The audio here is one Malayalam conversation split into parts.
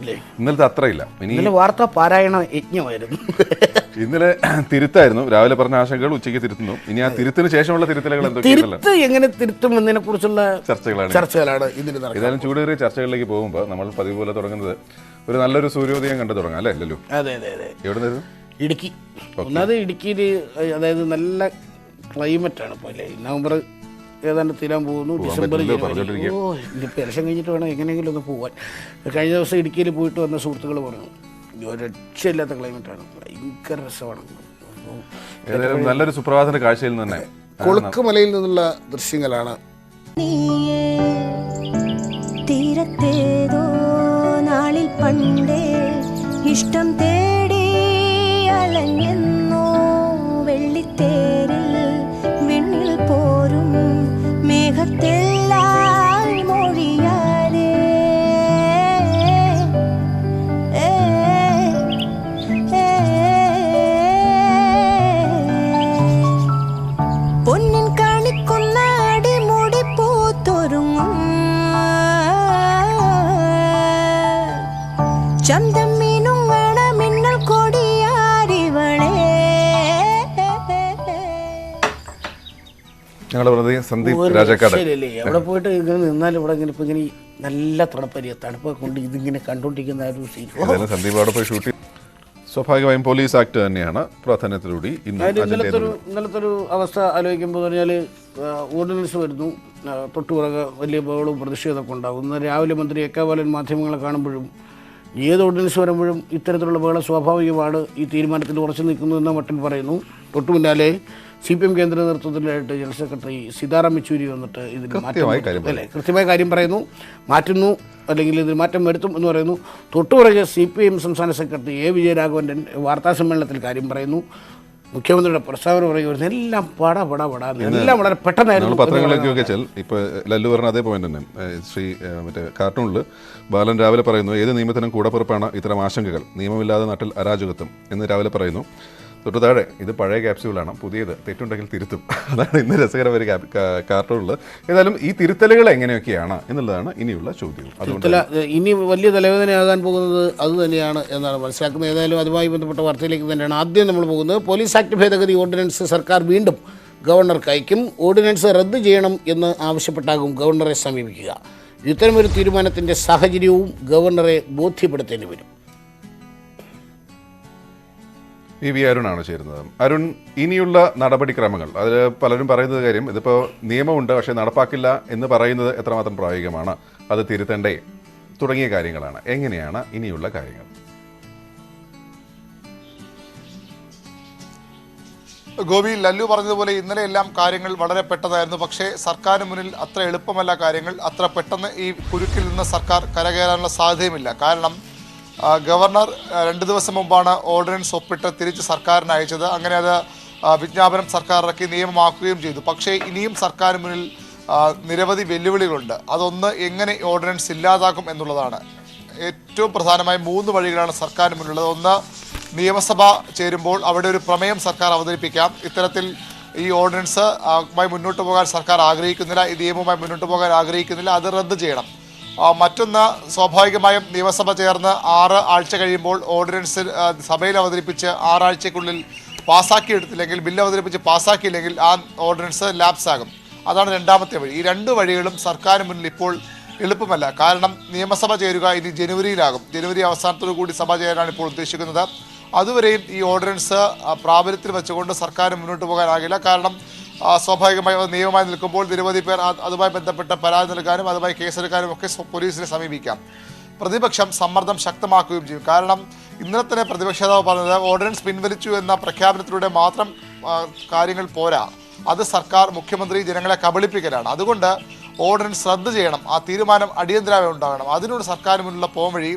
ഇന്നലത്തെ അത്രയില്ല. ഇന്നലെ വാർത്താ പാരായണ യജ്ഞമായിരുന്നു. ഇന്നലെ തിരുത്തായിരുന്നു. രാവിലെ പറഞ്ഞ ആശങ്കകൾ ഉച്ചയ്ക്ക് തിരുത്തുന്നു. ഇനി ആ തിരുത്തിന് ശേഷമുള്ള തിരുത്തലുകൾ തിരുത്ത് എങ്ങനെ തിരുത്തും എന്നതിനെ കുറിച്ചുള്ള ചർച്ചകളാണ് ഇതിന്. ഏതായാലും ചൂടേറിയ ചർച്ചകളിലേക്ക് പോകുമ്പോൾ നമ്മൾ പതിവ് പോലെ തുടങ്ങുന്നത് ഒരു നല്ലൊരു സൂര്യോദയം കണ്ടു തുടങ്ങാം അല്ലേ ലല്ലു? അതെ അതെ അതെ. എവിടെ നിന്നായിരുന്നു? ഇടുക്കി. ഒന്നാമത് ഇടുക്കിയിൽ അതായത് നല്ല ക്ലൈമറ്റാണ് ഇപ്പോൾ അല്ലേ. നവംബർ ഏതാണ്ട് തീരാൻ പോകുന്നു. ഡിസംബർ ഇനിയിപ്പോൾ ഇലക്ഷൻ കഴിഞ്ഞിട്ട് വേണം എങ്ങനെയെങ്കിലും ഒന്ന് പോകാൻ. കഴിഞ്ഞ ദിവസം ഇടുക്കിയിൽ പോയിട്ട് വന്ന സുഹൃത്തുക്കൾ പറഞ്ഞു ഒരു രക്ഷയില്ലാത്ത ക്ലൈമറ്റാണ്, ഭയങ്കര രസമാണ്. നല്ലൊരു സുപ്രഭാതത്തിന്റെ കാഴ്ചയിൽ നിന്ന് തന്നെ കൊളുക്കുമലയിൽ നിന്നുള്ള ദൃശ്യങ്ങളാണ്. തീരത്തേതോ നാളിൽ പണ്ടേ ഇഷ്ടം തേടി അലഞ്ഞെന്നോ വെള്ളിത്തേരിൽ വിണ്ണിൽ പോരും മേഘത്തെല്ലാം മൊഴിയാതെ പൊന്നിൻ കാണിക്കുന്ന അടിമുടി പൂത്തൊരുങ്ങും ചന്തം മീനുങ്ങണ മിന്നൽ കൊടിയാരിവളേ. ഞങ്ങളുടെ പ്രതി സന്ദീപ് രാജാക്കാട്. അവിടെ പോയിട്ട് ഇങ്ങനെ നിന്നാൽ ഇവിടെ ഇങ്ങനെ ഇപ്പൊ ഇങ്ങനെ നല്ല തണുപ്പരിയ തണുപ്പ് കൊണ്ട് ഇതിങ്ങനെ കണ്ടോണ്ടിരിക്കുന്ന ഒരു സീൻ. സന്ദീപ് അവിടെ പോയി ഷൂട്ട്. സ്വാഭാവികമായും പോലീസ് ആക്ട് തന്നെയാണ് പ്രാധാന്യത്തിലൂടെ ഇന്നലത്തെ ഒരു അവസ്ഥ ആലോചിക്കുമ്പോൾ പറഞ്ഞാൽ ഓർഡിനൻസ് വരുന്നു, തൊട്ടുപുറകെ വലിയ ബഹളവും പ്രതിഷേധമൊക്കെ ഉണ്ടാകും. ഇന്ന് രാവിലെ മന്ത്രി എ കെ ബാലൻ മാധ്യമങ്ങളെ കാണുമ്പോഴും ഏത് ഓർഡിനൻസ് വരുമ്പോഴും ഇത്തരത്തിലുള്ള ബഹളം സ്വാഭാവികമാണ്, ഈ തീരുമാനത്തിൽ ഉറച്ചു നിൽക്കുന്നു എന്ന മട്ടിൽ പറയുന്നു. തൊട്ടു പിന്നാലെ CPM കേന്ദ്ര നേതൃത്വത്തിലായിട്ട് ജനറൽ സെക്രട്ടറി സീതാറാം യെച്ചൂരി വന്നിട്ട് ഇതിന് കൃത്യമായ കാര്യം പറയുന്നു, മാറ്റുന്നു അല്ലെങ്കിൽ ഇതിന് മാറ്റം വരുത്തും എന്ന് പറയുന്നു. തൊട്ടുപുറകെ CPM സംസ്ഥാന സെക്രട്ടറി A വിജയരാഘവൻ വാർത്താസമ്മേളനത്തിൽ കാര്യം പറയുന്നു. മുഖ്യമന്ത്രിയുടെ പ്രസ്താവന പറയുന്നത് എല്ലാം എല്ലാം വളരെ പെട്ടെന്നായിരുന്നു. പത്രങ്ങളിലേക്ക് വെച്ചാൽ ഇപ്പോൾ ലല്ലു പറഞ്ഞ അതേ പോയിന്റ് തന്നെ മറ്റേ കാർട്ടൂണിൽ ബാലൻ രാവിലെ പറയുന്നു ഏത് നിയമത്തിനും കൂടപ്പുറപ്പാണ് ഇത്തരം ആശങ്കകൾ, നിയമമില്ലാതെ നാട്ടിൽ അരാജകത്വം എന്ന് രാവിലെ പറയുന്നു. തൊട്ടു താഴെ ഇത് പഴയ ക്യാപ്സ്യൂളാണ്, പുതിയത് തെറ്റുണ്ടെങ്കിൽ തിരുത്തും. അതാണ് ഇന്ന് രസകരമായ കാർട്ടൂണിൽ. ഏതായാലും ഈ തിരുത്തലുകൾ എങ്ങനെയൊക്കെയാണ് എന്നുള്ളതാണ് ഇനിയുള്ള ചോദ്യം. അതുകൊണ്ട് ഇനി വലിയ തലവേദനയാകാൻ പോകുന്നത് അത് തന്നെയാണ് എന്നാണ് മനസ്സിലാക്കുന്നത്. ഏതായാലും അതുമായി ബന്ധപ്പെട്ട വാർത്തയിലേക്ക് തന്നെയാണ് ആദ്യം നമ്മൾ പോകുന്നത്. പോലീസ് ആക്ട് ഭേദഗതി ഓർഡിനൻസ് സർക്കാർ വീണ്ടും ഗവർണർക്ക് അയക്കും. ഓർഡിനൻസ് റദ്ദ് ചെയ്യണം എന്ന് ആവശ്യപ്പെട്ടാകും ഗവർണറെ സമീപിക്കുക. ഇത്തരമൊരു തീരുമാനത്തിൻ്റെ സാഹചര്യവും ഗവർണറെ ബോധ്യപ്പെടുത്തേണ്ടി വരും. വി അരുണാണ് ചേരുന്നത്. അരുൺ, ഇനിയുള്ള നടപടിക്രമങ്ങൾ, അതിൽ പലരും പറയുന്നത് കാര്യം ഇതിപ്പോൾ നിയമമുണ്ട് പക്ഷേ നടപ്പാക്കില്ല എന്ന് പറയുന്നത് എത്രമാത്രം പ്രായോഗികമാണ്, അത് തിരുത്തണ്ടേ തുടങ്ങിയ കാര്യങ്ങളാണ്. എങ്ങനെയാണ് ഇനിയുള്ള കാര്യങ്ങൾ? ഗോപി, ലല്ലു പറഞ്ഞതുപോലെ ഇന്നലെ എല്ലാം കാര്യങ്ങൾ വളരെ പെട്ടെന്നായിരുന്നു. പക്ഷേ സർക്കാരിന് മുന്നിൽ അത്ര എളുപ്പമല്ല കാര്യങ്ങൾ. അത്ര പെട്ടെന്ന് ഈ കുരുക്കിൽ നിന്ന് സർക്കാർ കരകയറാനുള്ള സാധ്യതയുമില്ല. കാരണം ഗവർണർ 2 ദിവസം മുമ്പാണ് ഓർഡിനൻസ് ഒപ്പിട്ട് തിരിച്ച് സർക്കാരിന് അയച്ചത്. അങ്ങനെ അത് വിജ്ഞാപനം സർക്കാർ ഇറക്കി നിയമമാക്കുകയും ചെയ്തു. പക്ഷേ ഇനിയും സർക്കാരിന് മുന്നിൽ നിരവധി വെല്ലുവിളികളുണ്ട്. അതൊന്ന് എങ്ങനെ ഓർഡിനൻസ് ഇല്ലാതാക്കും എന്നുള്ളതാണ്. ഏറ്റവും പ്രധാനമായ 3 വഴികളാണ് സർക്കാരിന് മുന്നിലുള്ളത്. ഒന്ന്, നിയമസഭ ചേരുമ്പോൾ അവിടെ ഒരു പ്രമേയം സർക്കാർ അവതരിപ്പിക്കാം. ഇത്തരത്തിൽ ഈ ഓർഡിനൻസ് മുന്നോട്ട് പോകാൻ സർക്കാർ ആഗ്രഹിക്കുന്നില്ല, ഈ നിയമവുമായി മുന്നോട്ട് പോകാൻ ആഗ്രഹിക്കുന്നില്ല, അത് റദ്ദ് ചെയ്യണം. മറ്റൊന്ന്, സ്വാഭാവികമായും നിയമസഭ ചേർന്ന് 6 ആഴ്ച കഴിയുമ്പോൾ ഓർഡിനൻസ് സഭയിൽ അവതരിപ്പിച്ച് 6 ആഴ്ചയ്ക്കുള്ളിൽ പാസ്സാക്കിയെടുത്തില്ലെങ്കിൽ, ബില്ല് അവതരിപ്പിച്ച് പാസ്സാക്കിയില്ലെങ്കിൽ ആ ഓർഡിനൻസ് ലാപ്സ് ആകും. അതാണ് രണ്ടാമത്തെ വഴി. ഈ 2 വഴികളും സർക്കാരിന് മുന്നിൽ ഇപ്പോൾ എളുപ്പമല്ല. കാരണം നിയമസഭ ചേരുക ഇനി ജനുവരിയിലാകും. ജനുവരി അവസാനത്തോടു കൂടി സഭ ചേരാനാണ് ഇപ്പോൾ ഉദ്ദേശിക്കുന്നത്. അതുവരെയും ഈ ഓർഡിനൻസ് പ്രാബല്യത്തിൽ വെച്ചുകൊണ്ട് സർക്കാരിന് മുന്നോട്ട് പോകാനാകില്ല. കാരണം സ്വാഭാവികമായി നിയമമായി നിൽക്കുമ്പോൾ നിരവധി പേർ അതുമായി ബന്ധപ്പെട്ട പരാതി നൽകാനും അതുമായി കേസെടുക്കാനും ഒക്കെ പോലീസിനെ സമീപിക്കാം. പ്രതിപക്ഷം സമ്മർദ്ദം ശക്തമാക്കുകയും ചെയ്യും. കാരണം ഇന്നലെ തന്നെ പ്രതിപക്ഷ നേതാവ് പറഞ്ഞത് ഓർഡിനൻസ് പിൻവലിച്ചു എന്ന പ്രഖ്യാപനത്തിലൂടെ മാത്രം കാര്യങ്ങൾ പോരാ, അത് സർക്കാർ, മുഖ്യമന്ത്രി ജനങ്ങളെ കബളിപ്പിക്കലാണ്. അതുകൊണ്ട് ഓർഡിനൻസ് റദ്ദ് ചെയ്യണം, ആ തീരുമാനം അടിയന്തരമായി ഉണ്ടാകണം. അതിനോട് സർക്കാരിന് മുന്നിലുള്ള പോംവഴി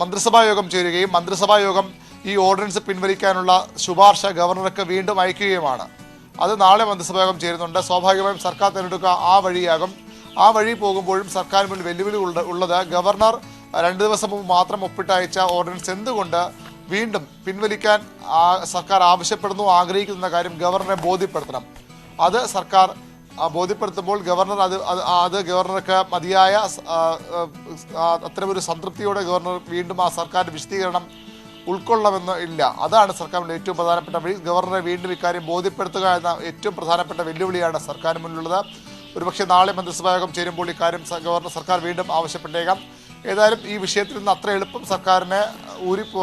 മന്ത്രിസഭാ യോഗം ചേരുകയും മന്ത്രിസഭാ യോഗം ഈ ഓർഡിനൻസ് പിൻവലിക്കാനുള്ള ശുപാർശ ഗവർണർക്ക് വീണ്ടും അയക്കുകയുമാണ്. അത് നാളെ മന്ത്രിസഭാ യോഗം ചേരുന്നുണ്ട്. സ്വാഭാവികമായും സർക്കാർ തിരഞ്ഞെടുക്കുക ആ വഴിയാകും. ആ വഴി പോകുമ്പോഴും സർക്കാരിന് മുന്നിൽ വെല്ലുവിളി ഉള്ളത് ഗവർണർ 2 ദിവസം മുമ്പ് മാത്രം ഒപ്പിട്ടയച്ച ഓർഡിനൻസ് എന്തുകൊണ്ട് വീണ്ടും പിൻവലിക്കാൻ സർക്കാർ ആവശ്യപ്പെടുന്നു, ആഗ്രഹിക്കുന്ന കാര്യം ഗവർണറെ ബോധ്യപ്പെടുത്തണം. അത് സർക്കാർ ബോധ്യപ്പെടുത്തുമ്പോൾ ഗവർണർ അത് ഗവർണർക്ക് മതിയായ അത്തരമൊരു സംതൃപ്തിയോടെ ഗവർണർ വീണ്ടും ആ സർക്കാരിൻ്റെ വിശദീകരണം ഉൾക്കൊള്ളണമെന്ന് ഇല്ല. അതാണ് സർക്കാരിൻ്റെ ഏറ്റവും പ്രധാനപ്പെട്ട വഴി. ഗവർണറെ വീണ്ടും ഇക്കാര്യം ബോധ്യപ്പെടുത്തുക എന്ന ഏറ്റവും പ്രധാനപ്പെട്ട വെല്ലുവിളിയാണ് സർക്കാരിന് മുന്നിലുള്ളത്. ഒരുപക്ഷെ നാളെ മന്ത്രിസഭാ യോഗം ചേരുമ്പോൾ ഇക്കാര്യം സർക്കാർ വീണ്ടും ആവശ്യപ്പെട്ടേക്കാം. ഏതായാലും ഈ വിഷയത്തിൽ നിന്ന് അത്ര എളുപ്പം സർക്കാരിന്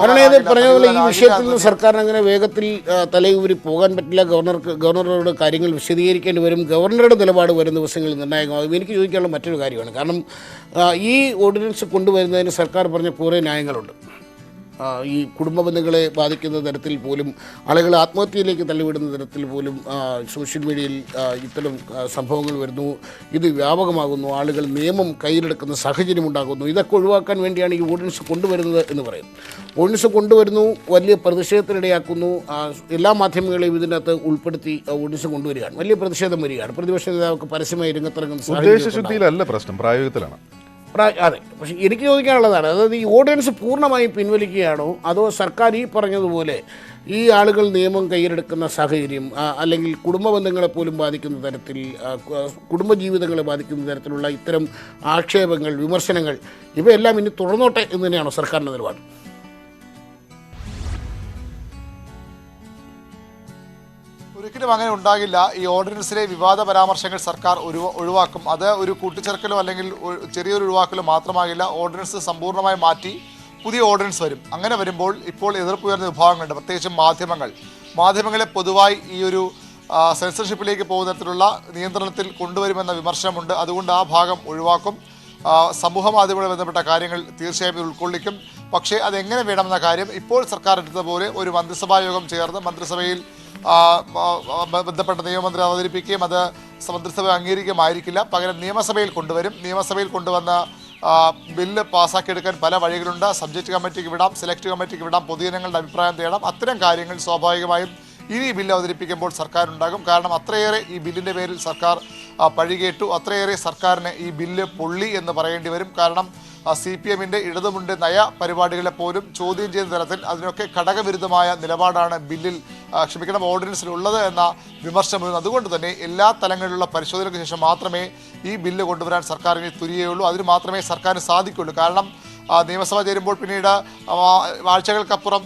പറഞ്ഞതുപോലെ ഈ വിഷയത്തിൽ നിന്ന് സർക്കാരിന് അങ്ങനെ വേഗത്തിൽ തലയൂരി പോകാൻ പറ്റില്ല. ഗവർണറോട് കാര്യങ്ങൾ വിശദീകരിക്കേണ്ടി വരും. ഗവർണറുടെ നിലപാട് വരും ദിവസങ്ങളിൽ നിർണായകമാകും. എനിക്ക് ചോദിക്കാനുള്ള മറ്റൊരു കാര്യമാണ്, കാരണം ഈ ഓർഡിനൻസ് കൊണ്ടുവരുന്നതിന് സർക്കാർ പറഞ്ഞ കുറേ ന്യായങ്ങളുണ്ട്. ഈ കുടുംബ ബന്ധങ്ങളെ ബാധിക്കുന്ന തരത്തിൽ പോലും, ആളുകളെ ആത്മഹത്യയിലേക്ക് തള്ളിവിടുന്ന തരത്തിൽ പോലും സോഷ്യൽ മീഡിയയിൽ ഇത്തരം സംഭവങ്ങൾ വരുന്നു. ഇത് വ്യാപകമാകുന്നു, ആളുകൾ നിയമം കയ്യിലെടുക്കുന്ന സാഹചര്യം ഉണ്ടാകുന്നു. ഇതൊക്കെ ഒഴിവാക്കാൻ വേണ്ടിയാണ് ഈ ഓർഡിനൻസ് കൊണ്ടുവരുന്നത് എന്ന് പറയും. ഓർഡിനൻസ് കൊണ്ടുവരുന്നു, വലിയ പ്രതിഷേധത്തിനിടയാക്കുന്നു. എല്ലാ മാധ്യമങ്ങളെയും ഇതിനകത്ത് ഉൾപ്പെടുത്തി ഓർഡിനൻസ് കൊണ്ടുവരികയാണ്. വലിയ പ്രതിഷേധം വരികയാണ്. പ്രതിപക്ഷ നേതാവൊക്കെ പരസ്യമായി രംഗത്തിറങ്ങുന്ന ഉദ്ദേശശുദ്ധിയിലല്ല പ്രശ്നം, പ്രായോഗികത്തിലാണ്. അതെ, പക്ഷേ എനിക്ക് ചോദിക്കാനുള്ളതാണ്, അതായത് ഈ ഓർഡിനൻസ് പൂർണ്ണമായും പിൻവലിക്കുകയാണോ, അതോ സർക്കാർ ഈ പറഞ്ഞതുപോലെ ഈ ആളുകൾ നിയമം കയ്യിലെടുക്കുന്ന സാഹചര്യം, അല്ലെങ്കിൽ കുടുംബ ബന്ധങ്ങളെ പോലും ബാധിക്കുന്ന തരത്തിൽ, കുടുംബജീവിതങ്ങളെ ബാധിക്കുന്ന തരത്തിലുള്ള ഇത്തരം ആക്ഷേപങ്ങൾ, വിമർശനങ്ങൾ ഇവയെല്ലാം ഇനി തുടർന്നോട്ടെ എന്ന് തന്നെയാണോ സർക്കാരിൻ്റെ നിലപാട്? ഒരിക്കലും അങ്ങനെ ഉണ്ടാകില്ല. ഈ ഓർഡിനൻസിലെ വിവാദ പരാമർശങ്ങൾ സർക്കാർ ഒഴിവാക്കും. അത് ഒരു കൂട്ടിച്ചേർക്കലോ അല്ലെങ്കിൽ ചെറിയൊരു ഒഴിവാക്കലോ മാത്രമാകില്ല. ഓർഡിനൻസ് സമ്പൂർണ്ണമായി മാറ്റി പുതിയ ഓർഡിനൻസ് വരും. അങ്ങനെ വരുമ്പോൾ ഇപ്പോൾ എതിർപ്പുയർന്ന വിഭാഗങ്ങളുണ്ട്, പ്രത്യേകിച്ചും മാധ്യമങ്ങളെ പൊതുവായി ഈ ഒരു സെൻസർഷിപ്പിലേക്ക് പോകുന്ന തരത്തിലുള്ള നിയന്ത്രണത്തിൽ കൊണ്ടുവരുമെന്ന വിമർശനമുണ്ട്. അതുകൊണ്ട് ആ ഭാഗം ഒഴിവാക്കും. സമൂഹ മാധ്യമങ്ങളുമായി ബന്ധപ്പെട്ട കാര്യങ്ങൾ തീർച്ചയായും ഉൾക്കൊള്ളിക്കും. പക്ഷേ അതെങ്ങനെ വേണമെന്ന കാര്യം ഇപ്പോൾ സർക്കാർ എടുത്തതുപോലെ ഒരു മന്ത്രിസഭാ യോഗം ചേർന്ന് മന്ത്രിസഭയിൽ ബന്ധപ്പെട്ട നിയമമന്ത്രി അവതരിപ്പിക്കുകയും അത് മന്ത്രിസഭ അംഗീകരിക്കുകയുമായിരിക്കില്ല. പകരം നിയമസഭയിൽ കൊണ്ടുവരും. നിയമസഭയിൽ കൊണ്ടുവന്ന ബില്ല് പാസ്സാക്കിയെടുക്കാൻ പല വഴികളുണ്ട്. സബ്ജക്റ്റ് കമ്മിറ്റിക്ക് വിടാം, സെലക്ട് കമ്മിറ്റിക്ക് വിടാം, പൊതുജനങ്ങളുടെ അഭിപ്രായം തേടാം. അത്തരം കാര്യങ്ങൾ സ്വാഭാവികമായും ഇനി ബില്ല് അവതരിപ്പിക്കുമ്പോൾ സർക്കാരുണ്ടാകും. കാരണം അത്രയേറെ ഈ ബില്ലിൻ്റെ പേരിൽ സർക്കാർ പഴികേറ്റു. അത്രയേറെ സർക്കാരിന് ഈ ബില്ല് പൊള്ളി എന്ന് പറയേണ്ടി വരും. കാരണം CPM-ന്റെ ഇടതുമുണ്ട് നയ പരിപാടികളെ പോലും ചോദ്യം ചെയ്യുന്ന തരത്തിൽ അതിനൊക്കെ ഘടകവിരുദ്ധമായ നിലപാടാണ് ഓർഡിനൻസിലുള്ളത് എന്ന വിമർശനം വരുന്നു. അതുകൊണ്ട് തന്നെ എല്ലാ തലങ്ങളിലുള്ള പരിശോധനയ്ക്ക് ശേഷം മാത്രമേ ഈ ബില്ല് കൊണ്ടുവരാൻ സർക്കാരിന് തുനിയുകയുള്ളൂ. അതിന് മാത്രമേ സർക്കാരിന് സാധിക്കുകയുള്ളൂ. കാരണം നിയമസഭ ചേരുമ്പോൾ പിന്നീട് ആഴ്ചകൾക്കപ്പുറം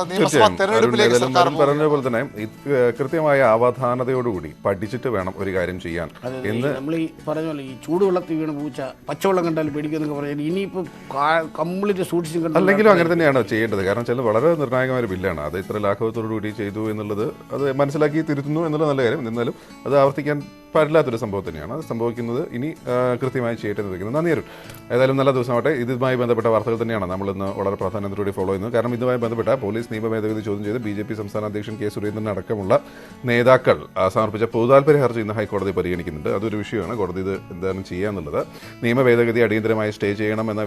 നിയമസഭാ തെരഞ്ഞെടുപ്പിലേക്ക് സർക്കാർ പറഞ്ഞ പോലെ തന്നെ കൃത്യമായ അവധാനതയോടുകൂടി പഠിച്ചിട്ട് വേണം ഒരു കാര്യം ചെയ്യാൻ എന്ന് നമ്മൾ ഈ പറഞ്ഞ പോലെ ഈ ചൂടുവെള്ളത്തിൽ വീണ് പൂച്ച പച്ചവെള്ളം കണ്ടാൽ പേടിക്കുന്നൊക്കെ പറഞ്ഞാൽ ഇനിയിപ്പോൾ കംപ്ലീറ്റ് സൂക്ഷിച്ചും കണ്ടു. അല്ലെങ്കിലും അങ്ങനെ തന്നെയാണ് ചെയ്യേണ്ടത്. കാരണം ചില വളരെ നിർണായകമായ ഒരു ബില്ലാണ്. അത് ഇത്ര ലാഘവത്തോടുകൂടി ചെയ്തു എന്നുള്ളത് അത് മനസ്സിലാക്കി തിരുത്തുന്നു എന്നുള്ള നല്ല കാര്യം. എന്നാലും അത് ആവർത്തിക്കാൻ പാടില്ലാത്തൊരു സംഭവം തന്നെയാണ്. അത് സംഭവിക്കുന്നത് ഇനി കൃത്യമായി ചെയ്യട്ടെ എന്ന് നന്ദി വരും. ഏതായാലും നല്ല ദിവസമാവട്ടെ. ഇതുമായി ബന്ധപ്പെട്ട വാർത്തകൾ തന്നെയാണ് നമ്മളിന്ന് വളരെ പ്രാധാന്യത്തോടെ ഫോളോ ചെയ്യുന്നത്. കാരണം ഇതുമായി ബന്ധപ്പെട്ട പോലീസ് നിയമ ഭേദഗതി ചോദ്യം ചെയ്ത് BJP സംസ്ഥാന അധ്യക്ഷൻ K. സുരേന്ദ്രൻ അടക്കമുള്ള നേതാക്കൾ സമർപ്പിച്ച പൊതുതാൽപര്യ ഹർജി ഇന്ന് ഹൈക്കോടതി പരിഗണിക്കുന്നുണ്ട്. അതൊരു വിഷയമാണ്. കോടതി ഇത് എന്താണ് ചെയ്യുക എന്നുള്ളത്. നിയമ ഭേദഗതി അടിയന്തരമായി സ്റ്റേ ചെയ്യണമെന്ന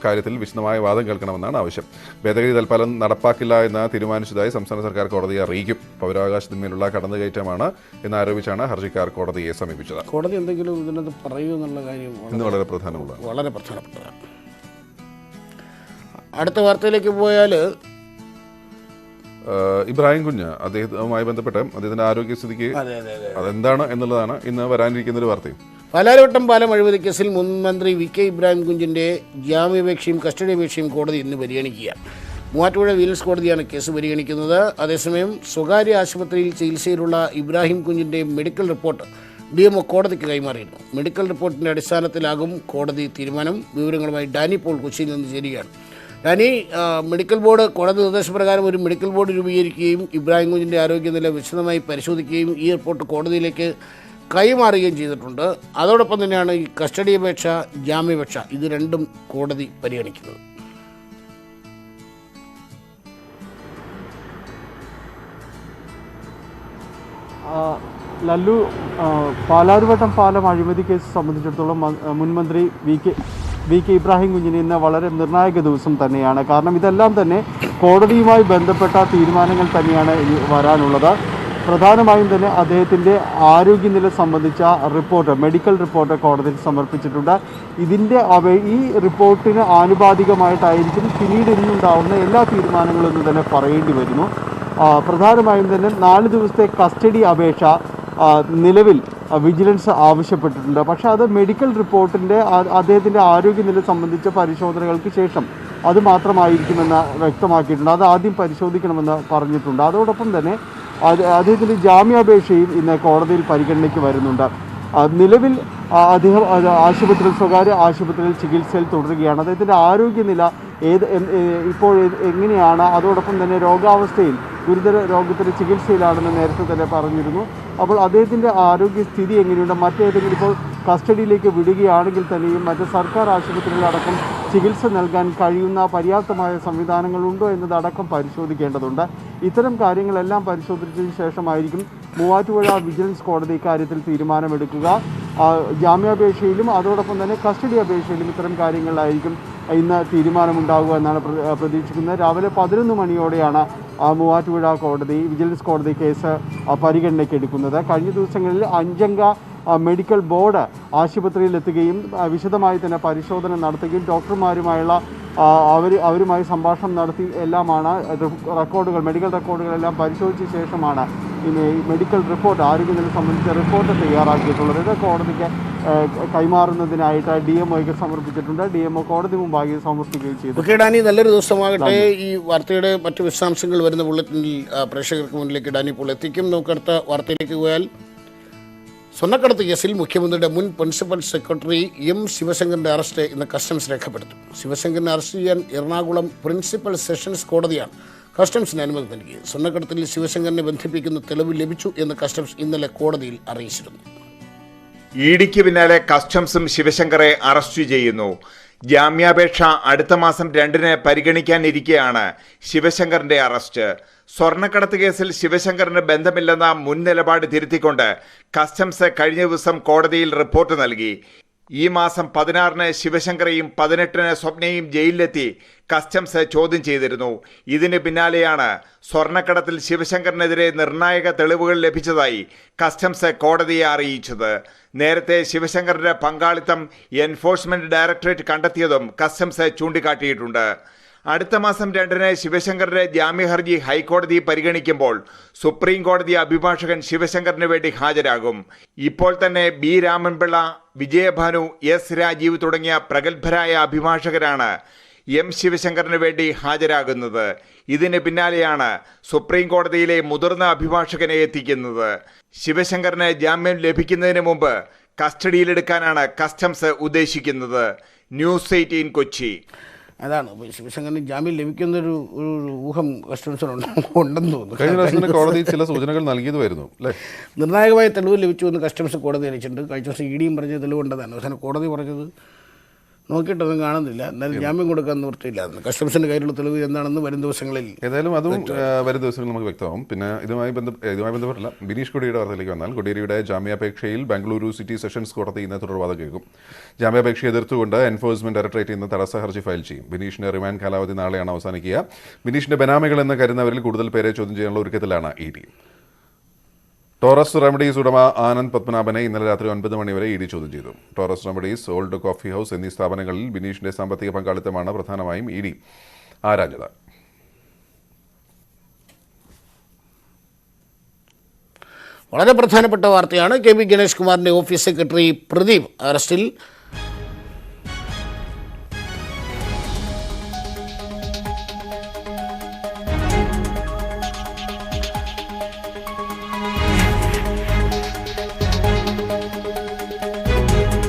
കാര്യത്തിൽ വിശദമായ വാദം കേൾക്കണമെന്നാണ് ആവശ്യം. ഭേദഗതി തൽക്കാലം നടപ്പാക്കില്ല എന്ന് തീരുമാനിച്ചതായി സംസ്ഥാന സർക്കാർ കോടതിയെ അറിയിക്കും. പൗരാവകാശത്തിന്മേലുള്ള കടന്നുകയറ്റമാണ് എന്നാരോപിച്ചാണ് ഹർജിക്കാർ കോടതിയെ സമീപിച്ചത്. കോടതി എന്തെങ്കിലും ഇതിനകത്ത് പറയൂ എന്നുള്ള കാര്യം ഇന്ന് വളരെ പ്രധാനമുള്ളതാണ്. വളരെ പ്രധാനപ്പെട്ടതാണ്. അടുത്ത വാർത്തയിലേക്ക് പോയാൽ ഇബ്രാഹിം കുഞ്ഞ് അദ്ദേഹവുമായി ബന്ധപ്പെട്ട് അദ്ദേഹത്തിന്റെ ആരോഗ്യസ്ഥിതിക്ക് അതെന്താണ് എന്നുള്ളതാണ് ഇന്ന് വരാനിരിക്കുന്ന ഒരു വാർത്തയും. പാലാരിവട്ടം പാലം അഴിമതി കേസിൽ മുൻ മന്ത്രി VK ഇബ്രാഹിം കുഞ്ഞിൻ്റെ ജാമ്യാപേക്ഷയും കസ്റ്റഡി അപേക്ഷയും കോടതി ഇന്ന് പരിഗണിക്കുകയാണ്. മൂവാറ്റുപുഴ വിജിലൻസ് കോടതിയാണ് കേസ് പരിഗണിക്കുന്നത്. അതേസമയം സ്വകാര്യ ആശുപത്രിയിൽ ചികിത്സയിലുള്ള ഇബ്രാഹിം കുഞ്ഞിൻ്റെ മെഡിക്കൽ റിപ്പോർട്ട് DMO കോടതിക്ക് കൈമാറിയിരുന്നു. മെഡിക്കൽ റിപ്പോർട്ടിൻ്റെ അടിസ്ഥാനത്തിലാകും കോടതി തീരുമാനം. വിവരങ്ങളുമായി ഡാനി പോൾ കൊച്ചിയിൽ നിന്ന് ചേരുകയാണ്. ഡാനി, മെഡിക്കൽ ബോർഡ് കോടതി നിർദ്ദേശപ്രകാരം ഒരു മെഡിക്കൽ ബോർഡ് രൂപീകരിക്കുകയും ഇബ്രാഹിം കുഞ്ഞിൻ്റെ ആരോഗ്യനില വിശദമായി പരിശോധിക്കുകയും ഈ റിപ്പോർട്ട് കോടതിയിലേക്ക് കൈമാറുകയും ചെയ്തിട്ടുണ്ട്. അതോടൊപ്പം തന്നെയാണ് ഈ കസ്റ്റഡി അപേക്ഷ, ജാമ്യാപേക്ഷ ഇത് രണ്ടും കോടതി പരിഗണിക്കുന്നത്. ലല്ലു, പാലാരിവട്ടം പാലം അഴിമതി കേസ് സംബന്ധിച്ചിടത്തോളം മുൻമന്ത്രി VK ഇബ്രാഹിം കുഞ്ഞിന് ഇന്ന് വളരെ നിർണായക ദിവസം തന്നെയാണ്. കാരണം ഇതെല്ലാം തന്നെ കോടതിയുമായി ബന്ധപ്പെട്ട തീരുമാനങ്ങൾ തന്നെയാണ് ഇനി വരാനുള്ളത്. പ്രധാനമായും തന്നെ അദ്ദേഹത്തിൻ്റെ ആരോഗ്യനില സംബന്ധിച്ച റിപ്പോർട്ട്, മെഡിക്കൽ റിപ്പോർട്ട് കോടതിയിൽ സമർപ്പിച്ചിട്ടുണ്ട്. ഈ റിപ്പോർട്ടിന് ആനുപാതികമായിട്ടായിരിക്കും പിന്നീട് ഇന്നുണ്ടാവുന്ന എല്ലാ തീരുമാനങ്ങളെന്ന് തന്നെ പറയേണ്ടി വരുന്നു. പ്രധാനമായും തന്നെ 4 ദിവസത്തെ കസ്റ്റഡി അപേക്ഷ നിലവിൽ വിജിലൻസ് ആവശ്യപ്പെട്ടിട്ടുണ്ട്. പക്ഷേ അത് മെഡിക്കൽ റിപ്പോർട്ടിൻ്റെ അദ്ദേഹത്തിൻ്റെ ആരോഗ്യനില സംബന്ധിച്ച പരിശോധനകൾക്ക് ശേഷം അത് മാത്രമായിരിക്കുമെന്ന് വ്യക്തമാക്കിയിട്ടുണ്ട്. അത് ആദ്യം പരിശോധിക്കണമെന്ന് പറഞ്ഞിട്ടുണ്ട്. അതോടൊപ്പം തന്നെ അദ്ദേഹത്തിൻ്റെ ജാമ്യാപേക്ഷയും ഇന്ന് കോടതിയിൽ പരിഗണനയ്ക്ക് വരുന്നുണ്ട്. നിലവിൽ അദ്ദേഹം ആശുപത്രിയിൽ സ്വകാര്യ ആശുപത്രിയിൽ ചികിത്സയിൽ തുടരുകയാണ്. അദ്ദേഹത്തിൻ്റെ ആരോഗ്യനില ഇപ്പോൾ എങ്ങനെയാണ്, അതോടൊപ്പം തന്നെ രോഗാവസ്ഥയിൽ ഗുരുതര രോഗത്തിൻ്റെ ചികിത്സയിലാണെന്ന് നേരത്തെ തന്നെ പറഞ്ഞിരുന്നു. അപ്പോൾ അദ്ദേഹത്തിൻ്റെ ആരോഗ്യസ്ഥിതി എങ്ങനെയുണ്ട്, മറ്റേതെങ്കിലും ഇപ്പോൾ കസ്റ്റഡിയിലേക്ക് വിടുകയാണെങ്കിൽ തന്നെയും മറ്റ് സർക്കാർ ആശുപത്രികളടക്കം ചികിത്സ നൽകാൻ കഴിയുന്ന പര്യാപ്തമായ സംവിധാനങ്ങളുണ്ടോ എന്നതടക്കം പരിശോധിക്കേണ്ടതുണ്ട്. ഇത്തരം കാര്യങ്ങളെല്ലാം പരിശോധിച്ചതിന് ശേഷമായിരിക്കും മൂവാറ്റുപുഴ വിജിലൻസ് കോടതി ഇക്കാര്യത്തിൽ തീരുമാനമെടുക്കുക. ജാമ്യാപേക്ഷയിലും അതോടൊപ്പം തന്നെ കസ്റ്റഡി അപേക്ഷയിലും ഇത്തരം കാര്യങ്ങളിലായിരിക്കും ഇന്ന് തീരുമാനമുണ്ടാകുക എന്നാണ് പ്രതീക്ഷിക്കുന്നത്. രാവിലെ 11 മണിയോടെയാണ് മൂവാറ്റുപുഴ കോടതി വിജിലൻസ് കോടതി കേസ് പരിഗണനയ്ക്ക് എടുക്കുന്നത്. കഴിഞ്ഞ ദിവസങ്ങളിൽ 5 അംഗ മെഡിക്കൽ ബോർഡ് ആശുപത്രിയിലെത്തുകയും വിശദമായി തന്നെ പരിശോധന നടത്തുകയും ഡോക്ടർമാരുമായുള്ള അവരുമായി സംഭാഷണം നടത്തി എല്ലാമാണ് മെഡിക്കൽ റെക്കോർഡുകളെല്ലാം പരിശോധിച്ച ശേഷമാണ് ഇനി മെഡിക്കൽ റിപ്പോർട്ട്, ആരോഗ്യനില സംബന്ധിച്ച റിപ്പോർട്ട് തയ്യാറാക്കിയിട്ടുള്ളത്. ഇത് കോടതിക്ക് കൈമാറുന്നതിനായിട്ട് DMOയ്ക്ക് സമർപ്പിച്ചിട്ടുണ്ട്. DMO കോടതി മുമ്പാകെ സമർപ്പിക്കുകയും ചെയ്തു. ഓക്കെ ഡാനി, നല്ലൊരു ദിവസമാകട്ടെ. ഈ വാർത്തയുടെ മറ്റു വിശദാംശങ്ങൾ വരുന്ന ബുള്ളറ്റിനിൽ പ്രേക്ഷകർക്ക് മുന്നിലേക്ക് ഡാനി ഇപ്പോൾ എത്തിക്കും. നമുക്ക് അടുത്ത വാർത്തയിലേക്ക് പോയാൽ, സ്വർണ്ണക്കടത്ത് കേസിൽ മുഖ്യമന്ത്രിയുടെ മുൻ പ്രിൻസിപ്പൽ സെക്രട്ടറി M. ശിവശങ്കറിൻ്റെ അറസ്റ്റ് ഇന്ന് കസ്റ്റംസ് രേഖപ്പെടുത്തും. ശിവശങ്കറിനെ അറസ്റ്റ് ചെയ്യാൻ എറണാകുളം പ്രിൻസിപ്പൽ സെഷൻസ് കോടതിയാണ് കസ്റ്റംസിന് അനുമതി നൽകിയത്. സ്വർണ്ണക്കടത്തിൽ ശിവശങ്കറിനെ ബന്ധിപ്പിക്കുന്ന തെളിവ് ലഭിച്ചു എന്ന് കസ്റ്റംസ് ഇന്നലെ കോടതിയിൽ അറിയിച്ചിരുന്നു. ഇഡിക്ക് പിന്നാലെ കസ്റ്റംസും ശിവശങ്കറെ അറസ്റ്റ് ചെയ്യുന്നു. ജാമ്യാപേക്ഷ അടുത്ത മാസം 2-ന് പരിഗണിക്കാനിരിക്കെയാണ് ശിവശങ്കറിന്റെ അറസ്റ്റ്. സ്വർണ്ണക്കടത്ത് കേസിൽ ശിവശങ്കറിന് ബന്ധമില്ലെന്ന മുൻ നിലപാട് തിരുത്തിക്കൊണ്ട് കസ്റ്റംസ് കഴിഞ്ഞ ദിവസം കോടതിയിൽ റിപ്പോർട്ട് നൽകി. ഈ മാസം 16-ന് ശിവശങ്കറെയും 18-ന് സ്വപ്നയും ജയിലിലെത്തി കസ്റ്റംസ് ചോദ്യം ചെയ്തിരുന്നു. ഇതിന് പിന്നാലെയാണ് സ്വർണ്ണക്കടത്തിൽ ശിവശങ്കറിനെതിരെ നിർണായക തെളിവുകൾ ലഭിച്ചതായി കസ്റ്റംസ് കോടതിയെ അറിയിച്ചത്. നേരത്തെ ശിവശങ്കറിന്റെ പങ്കാളിത്തം എൻഫോഴ്സ്മെന്റ് ഡയറക്ടറേറ്റ് കണ്ടെത്തിയതും കസ്റ്റംസ് ചൂണ്ടിക്കാട്ടിയിട്ടുണ്ട്. അടുത്ത മാസം 2-ന് ശിവശങ്കറിന്റെ ജാമ്യഹർജി ഹൈക്കോടതി പരിഗണിക്കുമ്പോൾ സുപ്രീം കോടതി അഭിഭാഷകൻ ശിവശങ്കറിന് വേണ്ടി ഹാജരാകും. ഇപ്പോൾ തന്നെ B. രാമൻപിള്ള, വിജയഭാനു, S. രാജീവ് തുടങ്ങിയ പ്രഗത്ഭരായ അഭിഭാഷകരാണ് M. ശിവശങ്കറിന് വേണ്ടി ഹാജരാകുന്നത്. ഇതിന് പിന്നാലെയാണ് സുപ്രീം കോടതിയിലെ മുതിർന്ന അഭിഭാഷകനെ എത്തിക്കുന്നത്. ശിവശങ്കറിന് ജാമ്യം ലഭിക്കുന്നതിന് മുമ്പ് കസ്റ്റഡിയിലെടുക്കാനാണ് കസ്റ്റംസ് ഉദ്ദേശിക്കുന്നത്. ന്യൂസ് 18 കൊച്ചി. അതാണ് ശിവശങ്കറിന് ജാമ്യം ലഭിക്കുന്നൊരു ഊഹം കസ്റ്റംസിനുണ്ടെന്ന് തോന്നുന്നു. കഴിഞ്ഞ ദിവസം കോടതി ചില സൂചനകൾ നൽകിയതുമായിരുന്നു അല്ലേ? നിർണായകമായ തെളിവ് ലഭിച്ചു എന്ന് കസ്റ്റംസ് കോടതി അറിയിച്ചിട്ടുണ്ട്. കഴിഞ്ഞ ദിവസം EDയും പറഞ്ഞ തെളിവുണ്ടെന്നാണ്. അവസാനം കോടതി പറഞ്ഞത് നോക്കിയിട്ടൊന്നും കാണുന്നില്ല, എന്നാലും ജാമ്യം കൊടുക്കാൻ നിവൃത്തിയില്ല. കസ്റ്റംസിൻ്റെ കയ്യിലുള്ള തെളിവ് എന്താണെന്ന് വരും ദിവസങ്ങളിൽ ഏതായാലും അതും വരും ദിവസങ്ങളിൽ നമുക്ക് വ്യക്തമാവും. പിന്നെ ഇതുമായി ബന്ധപ്പെട്ടല്ല ബിനീഷ് കൊടിയുടെ വാർത്തയിലേക്ക് വന്നാൽ, കൊടിയേരിയുടെ ജാമ്യാപേക്ഷയിൽ ബംഗളൂരു സിറ്റി സെഷൻസ് കോടതി ഇന്ന് തുടർവാദം കേൾക്കും. ജാമ്യാപേക്ഷ എതിർത്തുകൊണ്ട് എൻഫോഴ്സ്മെന്റ് ഡയറക്ടറേറ്റ് ഇന്ന് തടസ്സ ഹർജി ഫയൽ ചെയ്യും. ബിനീഷിന്റെ റിമാൻഡ് കാലാവധി നാളെയാണ് അവസാനിക്കുക. ബിനീഷിന്റെ ബനാമികൾ എന്ന് കരുതുന്നവരിൽ കൂടുതൽ പേരെ ചോദ്യം ചെയ്യാനുള്ള ഒരുക്കത്തിലാണ് ED. ടോറസ് റെമഡീസ് ഉടമ ആനന്ദ് പത്മനാഭനെ ഇന്നലെ രാത്രി 9 മണിവരെ ED ചോദ്യം ചെയ്തു. Torres Remedies, Old Coffee House എന്നീ സ്ഥാപനങ്ങളിൽ ബിനീഷിന്റെ സാമ്പത്തിക പങ്കാളിത്തമാണ് പ്രധാനമായും ED ആരാഞ്ഞത്. വളരെ പ്രധാനപ്പെട്ട വാർത്തയാണ്. KB ഗണേഷ് കുമാറിൻ്റെ ഓഫീസ് സെക്രട്ടറി പ്രദീപ് അറസ്റ്റിൽ.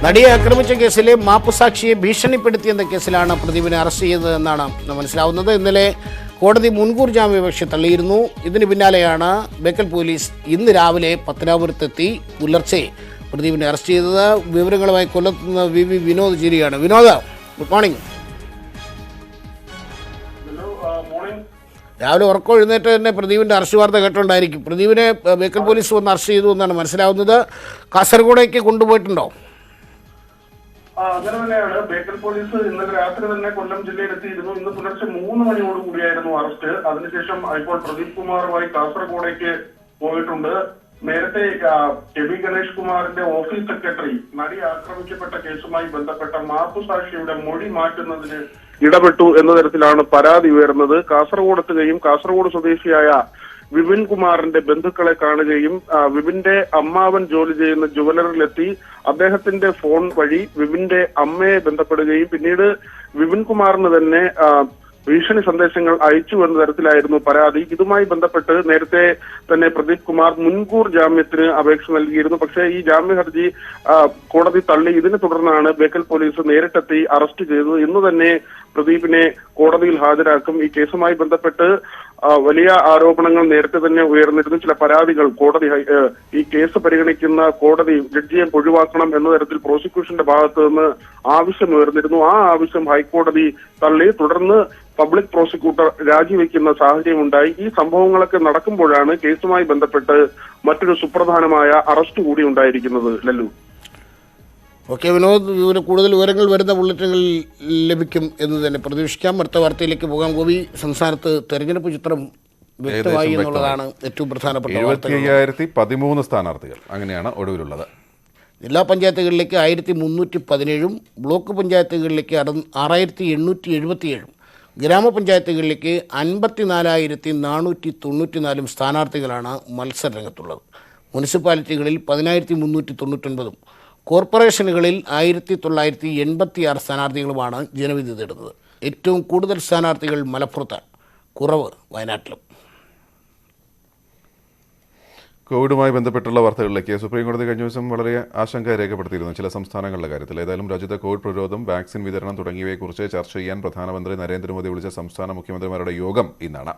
നടിയെ ആക്രമിച്ച കേസിലെ മാപ്പുസാക്ഷിയെ ഭീഷണിപ്പെടുത്തിയെന്ന കേസിലാണ് പ്രദീപിനെ അറസ്റ്റ് ചെയ്തതെന്നാണ് മനസ്സിലാവുന്നത്. ഇന്നലെ കോടതി മുൻകൂർ ജാമ്യാപേക്ഷ തള്ളിയിരുന്നു. ഇതിന് പിന്നാലെയാണ് ബേക്കൽ പോലീസ് ഇന്ന് രാവിലെ പത്തനാപുരത്തെത്തി പുലർച്ചെ പ്രദീപിനെ അറസ്റ്റ് ചെയ്തത്. വിവരങ്ങളുമായി കൊല്ലത്തുനിന്ന് VV വിനോദ് ചിരിയാണ്. Vinod, good morning. രാവിലെ ഉറക്കം എഴുന്നേറ്റ് തന്നെ പ്രദീപിൻ്റെ അറസ്റ്റ് വാർത്ത കേട്ടുണ്ടായിരിക്കും. പ്രദീപിനെ ബേക്കൽ പോലീസ് വന്ന് അറസ്റ്റ് ചെയ്തു എന്നാണ് മനസ്സിലാവുന്നത്. കാസർഗോഡേക്ക് കൊണ്ടുപോയിട്ടുണ്ടോ? അങ്ങനെ തന്നെയാണ്. ബേക്കൽ പോലീസ് ഇന്നലെ രാത്രി തന്നെ കൊല്ലം ജില്ലയിലെത്തിയിരുന്നു. ഇന്ന് പുലർച്ചെ 3 മണിയോടുകൂടിയായിരുന്നു അറസ്റ്റ്. അതിനുശേഷം ഇപ്പോൾ പ്രദീപ് കുമാറുമായി കാസർഗോഡേക്ക് പോയിട്ടുണ്ട്. നേരത്തെ KB ഗണേഷ് കുമാറിന്റെ ഓഫീസ് സെക്രട്ടറി നടി ആക്രമിക്കപ്പെട്ട കേസുമായി ബന്ധപ്പെട്ട മാപ്പുസാക്ഷിയുടെ മൊഴി മാറ്റുന്നതിന് ഇടപെട്ടു എന്ന തരത്തിലാണ് പരാതി ഉയർന്നത്. കാസർഗോഡ് എത്തുകയും കാസർഗോഡ് സ്വദേശിയായ വിപിൻ കുമാറിന്റെ ബന്ധുക്കളെ കാണുകയും വിപിന്റെ അമ്മാവൻ ജോലി ചെയ്യുന്ന ജുവലറിലെത്തി അദ്ദേഹത്തിന്റെ ഫോൺ വഴി വിപിന്റെ അമ്മയെ ബന്ധപ്പെടുകയും പിന്നീട് വിപിൻ കുമാറിന് തന്നെ ഭീഷണി സന്ദേശങ്ങൾ അയച്ചു എന്ന തരത്തിലായിരുന്നു പരാതി. ഇതുമായി ബന്ധപ്പെട്ട് നേരത്തെ തന്നെ പ്രദീപ് കുമാർ മുൻകൂർ ജാമ്യത്തിന് അപേക്ഷ നൽകിയിരുന്നു. പക്ഷേ ഈ ജാമ്യ ഹർജി കോടതി തള്ളി. ഇതിനെ തുടർന്നാണ് ബേക്കൽ പോലീസ് നേരിട്ടെത്തി അറസ്റ്റ് ചെയ്തത്. ഇന്ന് തന്നെ പ്രദീപിനെ കോടതിയിൽ ഹാജരാക്കും. ഈ കേസുമായി ബന്ധപ്പെട്ട് വലിയ ആരോപണങ്ങൾ നേരത്തെ തന്നെ ഉയർന്നിരുന്നു. ചില പരാതികൾ കോടതി ഈ കേസ് പരിഗണിക്കുന്ന കോടതി ജഡ്ജിയെ ഒഴിവാക്കണം എന്ന തരത്തിൽ പ്രോസിക്യൂഷന്റെ ഭാഗത്ത് നിന്ന് ആവശ്യം ഉയർന്നിരുന്നു. ആ ആവശ്യം ഹൈക്കോടതി തള്ളി. തുടർന്ന് പബ്ലിക് പ്രോസിക്യൂട്ടർ രാജിവെക്കുന്ന സാഹചര്യമുണ്ടായി. ഈ സംഭവങ്ങളൊക്കെ നടക്കുമ്പോഴാണ് കേസുമായി ബന്ധപ്പെട്ട് മറ്റൊരു സുപ്രധാനമായ അറസ്റ്റ് കൂടി ഉണ്ടായിരിക്കുന്നത്. ലല്ലു. ഓക്കെ വിനോദ്, കൂടുതൽ വിവരങ്ങൾ വരുന്ന ബുള്ളറ്റിനുകളിൽ ലഭിക്കും എന്ന് തന്നെ പ്രതീക്ഷിക്കാം. അടുത്ത വാർത്തയിലേക്ക് പോകാം. ഗോപി, സംസ്ഥാനത്ത് തെരഞ്ഞെടുപ്പ് ചിത്രം വ്യക്തമായി എന്നുള്ളതാണ് ഏറ്റവും പ്രധാനപ്പെട്ട. 75,013 സ്ഥാനാർത്ഥികൾ അങ്ങനെയാണ് ഒടുവിലുള്ളത്. ജില്ലാ പഞ്ചായത്തുകളിലേക്ക് 1317, ബ്ലോക്ക് പഞ്ചായത്തുകളിലേക്ക് 6877, ഗ്രാമപഞ്ചായത്തുകളിലേക്ക് 54,494 സ്ഥാനാർത്ഥികളാണ് മത്സരരംഗത്തുള്ളത്. മുനിസിപ്പാലിറ്റികളിൽ 10,399, കോർപ്പറേഷനുകളിൽ 1986 സ്ഥാനാർത്ഥികളുമാണ് ജനവിധി തേടുന്നത്. ഏറ്റവും കൂടുതൽ സ്ഥാനാർത്ഥികൾ മലപ്പുറത്താണ്, കുറവ് വയനാട്ടിലും. കോവിഡുമായി ബന്ധപ്പെട്ടുള്ള വാർത്തകളിലേക്ക്. സുപ്രീം കോടതി കഴിഞ്ഞ ദിവസം വളരെ ആശങ്ക രേഖപ്പെടുത്തിയിരുന്നു ചില സംസ്ഥാനങ്ങളുടെ കാര്യത്തിൽ. ഏതായാലും രാജ്യത്തെ കോവിഡ് പ്രതിരോധം, വാക്സിൻ വിതരണം തുടങ്ങിയവയെക്കുറിച്ച് ചർച്ച ചെയ്യാൻ പ്രധാനമന്ത്രി നരേന്ദ്രമോദി വിളിച്ച സംസ്ഥാന മുഖ്യമന്ത്രിമാരുടെ യോഗം ഇന്നാണ്.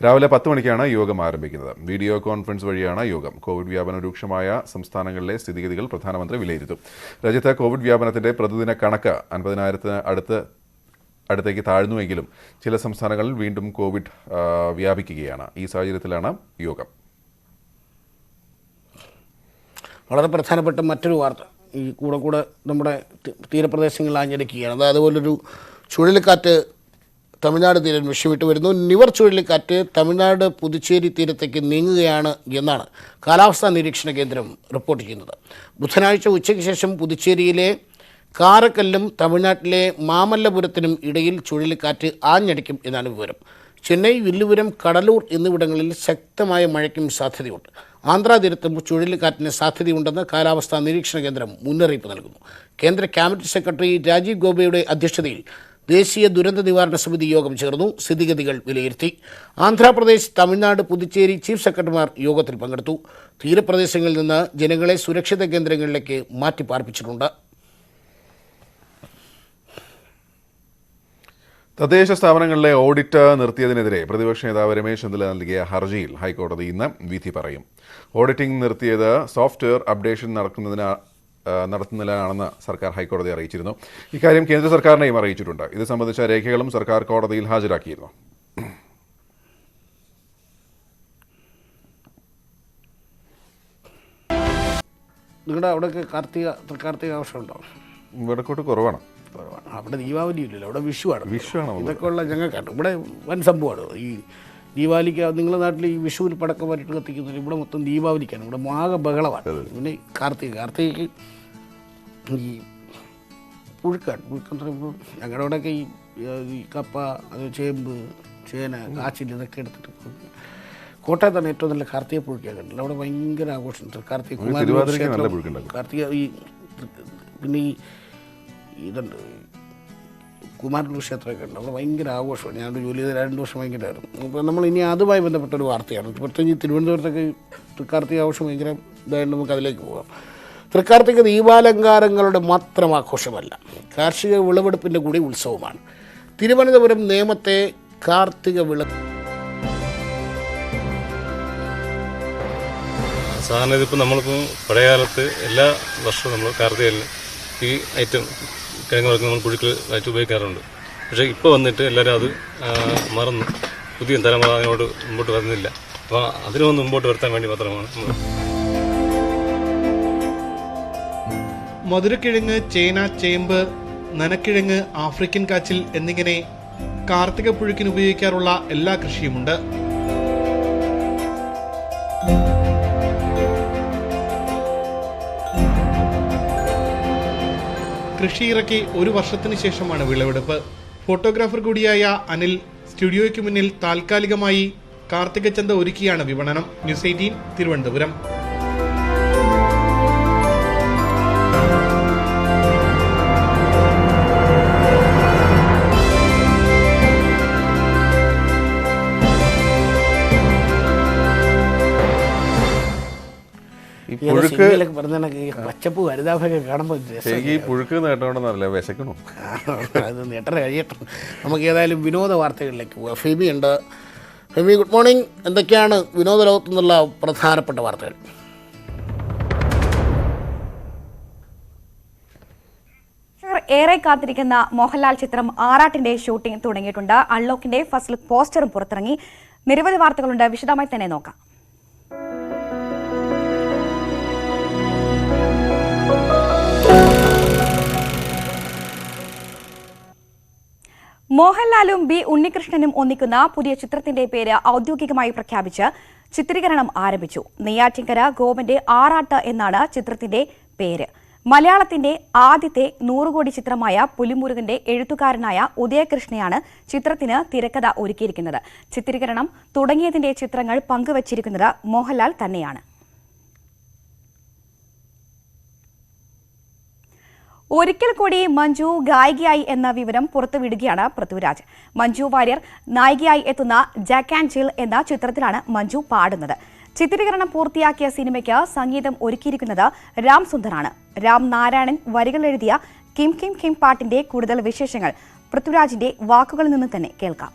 രാവിലെ 10 മണിക്കാണ് യോഗം ആരംഭിക്കുന്നത്. വീഡിയോ കോൺഫറൻസ് വഴിയാണ് യോഗം. കോവിഡ് വ്യാപനം രൂക്ഷമായ സംസ്ഥാനങ്ങളിലെ സ്ഥിതിഗതികൾ പ്രധാനമന്ത്രി വിലയിരുത്തും. രാജ്യത്തെ കോവിഡ് വ്യാപനത്തിന്റെ പ്രതിദിന കണക്ക് 50,000 അടുത്തേക്ക് താഴ്ന്നുവെങ്കിലും ചില സംസ്ഥാനങ്ങളിൽ വീണ്ടും കോവിഡ് വ്യാപിക്കുകയാണ്. ഈ സാഹചര്യത്തിലാണ് യോഗം. വളരെ പ്രധാനപ്പെട്ട മറ്റൊരു വാർത്ത ഈ കൂടെ നമ്മുടെ തീരപ്രദേശങ്ങളിൽ ആഞ്ഞടിക്കുകയാണ്. അത് അതുപോലൊരു ചുഴലിക്കാറ്റ് തമിഴ്നാട് തീരം ലക്ഷ്യമിട്ട് വരുന്നു. നിവർ ചുഴലിക്കാറ്റ് തമിഴ്നാട് പുതുച്ചേരി തീരത്തേക്ക് നീങ്ങുകയാണ് എന്നാണ് കാലാവസ്ഥാ നിരീക്ഷണ കേന്ദ്രം റിപ്പോർട്ട് ചെയ്യുന്നത്. ബുധനാഴ്ച ഉച്ചയ്ക്ക് ശേഷം പുതുച്ചേരിയിലെ കാരക്കല്ലും തമിഴ്നാട്ടിലെ മാമല്ലപുരത്തിനും ഇടയിൽ ചുഴലിക്കാറ്റ് ആഞ്ഞടിക്കും എന്നാണ് വിവരം. ചെന്നൈ, വില്ലുപുരം, കടലൂർ എന്നിവിടങ്ങളിൽ ശക്തമായ മഴയ്ക്കും സാധ്യതയുണ്ട്. ആന്ധ്രാതീരത്തും ചുഴലിക്കാറ്റിന് സാധ്യതയുണ്ടെന്ന് കാലാവസ്ഥാ നിരീക്ഷണ കേന്ദ്രം മുന്നറിയിപ്പ് നൽകുന്നു. കേന്ദ്ര ക്യാബിനറ്റ് സെക്രട്ടറി രാജീവ് ഗോബയുടെ അധ്യക്ഷതയിൽ ദേശീയ ദുരന്ത നിവാരണ സമിതി യോഗം ചേർന്നു. സ്ഥിതിഗതികൾ വിലയിരുത്തി. ആന്ധ്രാപ്രദേശ്, തമിഴ്നാട്, പുതുച്ചേരി ചീഫ് സെക്രട്ടറിമാർ യോഗത്തിൽ പങ്കെടുത്തു. തീരപ്രദേശങ്ങളിൽ നിന്ന് ജനങ്ങളെ സുരക്ഷിത കേന്ദ്രങ്ങളിലേക്ക് മാറ്റിപ്പാർപ്പിച്ചിട്ടുണ്ട്. തദ്ദേശ സ്ഥാപനങ്ങളിലെ ഓഡിറ്റ് നിർത്തിയതിനെതിരെ പ്രതിപക്ഷ നേതാവ് രമേശ് ചെന്നിത്തല നൽകിയ ഹർജിയിൽ ഹൈക്കോടതി ഇന്ന് വിധി പറയും. ഓഡിറ്റിംഗ് നിർത്തിയത് സോഫ്റ്റ്വെയർ അപ്ഡേഷൻ നടത്തുന്നതിനാണെന്ന് സർക്കാർ ഹൈക്കോടതി അറിയിച്ചിരുന്നു. ഇക്കാര്യം കേന്ദ്ര സർക്കാരിനെയും അറിയിച്ചിട്ടുണ്ട്. ഇത് സംബന്ധിച്ച രേഖകളും സർക്കാർ കോടതിയിൽ ഹാജരാക്കിയിരുന്നു. നിങ്ങളുടെ അവിടെയൊക്കെ കാർത്തിക ആഘോഷമുണ്ടോ? വടക്കോട്ട് കുറവാണ്. അവിടെ ദീപാവലി ഇല്ലല്ലോ, അവിടെ വിഷുവാണ്. ഇതൊക്കെ ഉള്ള ഞങ്ങൾക്കാണ് ഇവിടെ വൻ സംഭവമാണ്. ഈ ദീപാവലിക്ക് നിങ്ങളുടെ നാട്ടിൽ ഈ വിഷുവിൽ പടക്കം വരിട്ട് കത്തിക്കുന്നില്ല, ഇവിടെ മൊത്തം ദീപാവലിക്കാണ്. ഇവിടെ ആകെ ബഹളമാണ്. പിന്നെ കാർത്തികയ്ക്ക് ഈ പുഴുക്കാണ്. പുഴുക്കെന്ന് പറയുമ്പോൾ ഞങ്ങളുടെ അവിടെയൊക്കെ ഈ കപ്പ, അത് ചേമ്പ്, ചേന, കാച്ചിൽ ഇതൊക്കെ എടുത്തിട്ട് കോട്ടയത്താണ് ഏറ്റവും നല്ല കാർത്തിക പുഴുക്കൊക്കെ ഉണ്ടല്ലോ. അവിടെ ഭയങ്കര ആഘോഷം. കാർത്തിക ഈ പിന്നെ ഇതുണ്ട്, കുമാരലൂർ ക്ഷേത്രമൊക്കെ ഉണ്ട്. അവിടെ ഭയങ്കര ആഘോഷമാണ്. ഞാനൊരു ജോലി ചെയ്ത് 2 വർഷം ഭയങ്കരമായിരുന്നു. അപ്പോൾ നമ്മൾ ഇനി അതുമായി ബന്ധപ്പെട്ടൊരു വാർത്തയാണ്. പ്രത്യേകിച്ച് തിരുവനന്തപുരത്തൊക്കെ തൃക്കാർത്തിക ആഘോഷം ഭയങ്കര ഇതായിട്ട് നമുക്ക് അതിലേക്ക് പോകാം. തൃക്കാർത്തിക ദീപാലങ്കാരങ്ങളുടെ മാത്രം ആഘോഷമല്ല, കാർഷിക വിളവെടുപ്പിൻ്റെ കൂടി ഉത്സവമാണ്. തിരുവനന്തപുരം നേമത്തെ കാർത്തിക സാധാരണ ഇതിപ്പോൾ നമ്മളിപ്പോൾ പഴയകാലത്ത് എല്ലാ വർഷവും നമ്മൾ കാർത്തികയിൽ ഈ ഐറ്റം കിഴങ്ങുകൾക്ക് നമ്മൾ പുഴുക്കൾ ആയിട്ട് ഉപയോഗിക്കാറുണ്ട്. പക്ഷേ ഇപ്പോൾ വന്നിട്ട് എല്ലാവരും അത് മറന്നു. പുതിയ തലമുറ അതിനോട് മുമ്പോട്ട് വരുന്നില്ല. അപ്പോൾ അതിനൊന്ന് മുമ്പോട്ട് വരുത്താൻ വേണ്ടി മാത്രമാണ്. മധുരക്കിഴങ്ങ്, ചേന, ചേമ്പ്, നനക്കിഴങ്ങ്, ആഫ്രിക്കൻ കാച്ചിൽ എന്നിങ്ങനെ കാർത്തിക പുഴുക്കിന് ഉപയോഗിക്കാറുള്ള എല്ലാ കൃഷിയുമുണ്ട്. കൃഷിയിറക്കി 1 വർഷത്തിന് ശേഷമാണ് വിളവെടുപ്പ്. ഫോട്ടോഗ്രാഫർ കൂടിയായ അനിൽ സ്റ്റുഡിയോയ്ക്ക് മുന്നിൽ താൽക്കാലികമായി കാർത്തിക ചന്ത ഒരുക്കിയാണ് വിപണനം. ന്യൂസ് 18 തിരുവനന്തപുരം. പച്ചപ്പ് ഹരിതാഭൊക്കെ കാണുമ്പോൾ ഈ പുഴുക്ക് നേട്ടമുണ്ടെന്നല്ല വിശക്കണോ, അത് നേട്ടം കഴിയട്ടെ. നമുക്ക് ഏതായാലും വിനോദ വാർത്തകളിലേക്ക് പോവാം. ഫെബി ഉണ്ട്. Febi, good morning. എന്തൊക്കെയാണ് വിനോദ ലോകത്തു നിന്നുള്ള പ്രധാനപ്പെട്ട വാർത്തകൾ? ഏറെ കാത്തിരിക്കുന്ന മോഹൻലാൽ ചിത്രം ആറാട്ടിന്റെ ഷൂട്ടിംഗ് തുടങ്ങിയിട്ടുണ്ട്. അൺലോക്കിന്റെ ഫസ്റ്റ് ലുക്ക് പോസ്റ്ററും പുറത്തിറങ്ങി. നിരവധി വാർത്തകളുണ്ട്, വിശദമായി തന്നെ നോക്കാം. മോഹൻലാലും ബി ഉണ്ണികൃഷ്ണനും ഒന്നിക്കുന്ന പുതിയ ചിത്രത്തിന്റെ പേര് ഔദ്യോഗികമായി പ്രഖ്യാപിച്ച് ചിത്രീകരണം ആരംഭിച്ചു. നെയ്യാറ്റിൻകര ഗോപന്റെ ആറാട്ട് എന്നാണ് ചിത്രത്തിന്റെ പേര്. മലയാളത്തിന്റെ ആദ്യത്തെ 100 കോടി ചിത്രമായ പുലിമുരുകന്റെ എഴുത്തുകാരനായ ഉദയകൃഷ്ണയാണ് ചിത്രത്തിന് തിരക്കഥ ഒരുക്കിയിരിക്കുന്നത്. ചിത്രീകരണം തുടങ്ങിയതിന്റെ ചിത്രങ്ങൾ പങ്കുവച്ചിരിക്കുന്നത് മോഹൻലാൽ തന്നെയാണ്. ഒരിക്കൽ കൂടി മഞ്ജു ഗായികയായി എന്ന വിവരം പുറത്തുവിടുകയാണ് പൃഥ്വിരാജ്. മഞ്ജു വാര്യർ നായികയായി എത്തുന്ന ജാക്ക് ആൻഡ് ജിൽ എന്ന ചിത്രത്തിലാണ് മഞ്ജു പാടുന്നത്. ചിത്രീകരണം പൂർത്തിയാക്കിയ സിനിമയ്ക്ക് സംഗീതം ഒരുക്കിയിരിക്കുന്നത് രാം സുന്ദറാണ്. രാം നാരായണൻ വരികൾ എഴുതിയ കിം കിം കിം പാട്ടിന്റെ കൂടുതൽ വിശേഷങ്ങൾ പൃഥ്വിരാജിന്റെ വാക്കുകളിൽ നിന്ന് തന്നെ കേൾക്കാം.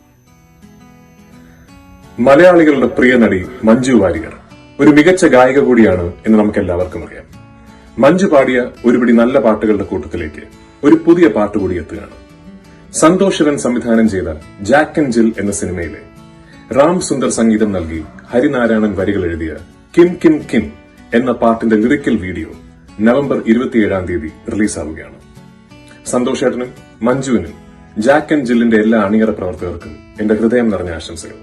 മലയാളികളുടെ പ്രിയ നടി മഞ്ജു വാര്യർ ഒരു മികച്ച ഗായിക കൂടിയാണ് എന്ന് നമുക്ക് എല്ലാവർക്കും അറിയാം. മഞ്ജു പാടിയ ഒരുപിടി നല്ല പാട്ടുകളുടെ കൂട്ടത്തിലേക്ക് ഒരു പുതിയ പാട്ട് കൂടി എത്തുകയാണ്. സന്തോഷ് ശിവൻ സംവിധാനം ചെയ്ത ജാക്ക് ആൻഡ് ജിൽ എന്ന സിനിമയിലെ രാം സുന്ദർ സംഗീതം നൽകി ഹരിനാരായണൻ വരികൾ എഴുതിയ കിം കിം കിം എന്ന പാട്ടിന്റെ ലിറിക്കൽ വീഡിയോ നവംബർ 27-ാം തീയതി റിലീസാവുകയാണ്. സന്തോഷ് ഏട്ടനും മഞ്ജുവിനും ജാക്ക് ആൻഡ് ജില്ലിന്റെ എല്ലാ അണിയറ പ്രവർത്തകർക്കും എന്റെ ഹൃദയം നിറഞ്ഞ ആശംസകൾ.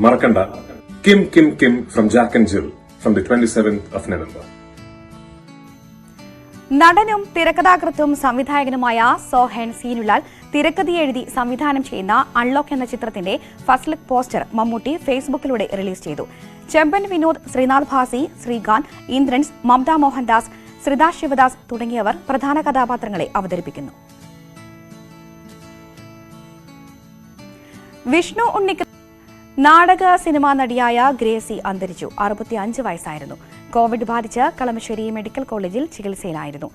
മറക്കണ്ട, Kim Kim Kim from Jack and Jal from the 27th of November. നടനും തിരക്കഥാകൃത്തും സംവിധായകനുമായ സോഹൻ സീനുലാൽ തിരക്കഥ എഴുതി സംവിധാനം ചെയ്യുന്ന അൺലോക്ക് എന്ന ചിത്രത്തിന്റെ ഫസ്റ്റ് ലുക്ക് പോസ്റ്റർ മമ്മൂട്ടി ഫേസ്ബുക്കിലൂടെ റിലീസ് ചെയ്തു. ചെമ്പൻ വിനോദ്, ശ്രീനാഥ് ഭാസി, ശ്രീകാന്ത്, ഇന്ദ്രൻസ്, മമത മോഹൻദാസ്, ശ്രിത ശിവദാസ് തുടങ്ങിയവർ പ്രധാന കഥാപാത്രങ്ങളെ അവതരിപ്പിക്കുന്നു. വിഷ്ണു ഉണ്ണിക്ക് നാടക സിനിമാ നടിയായ ഗ്രേസി അന്തരിച്ചു. 65 വയസ്സായിരുന്നു. കോവിഡ് ബാധിച്ച് കളമശ്ശേരി മെഡിക്കൽ കോളേജിൽ ചികിത്സയിലായിരുന്നു.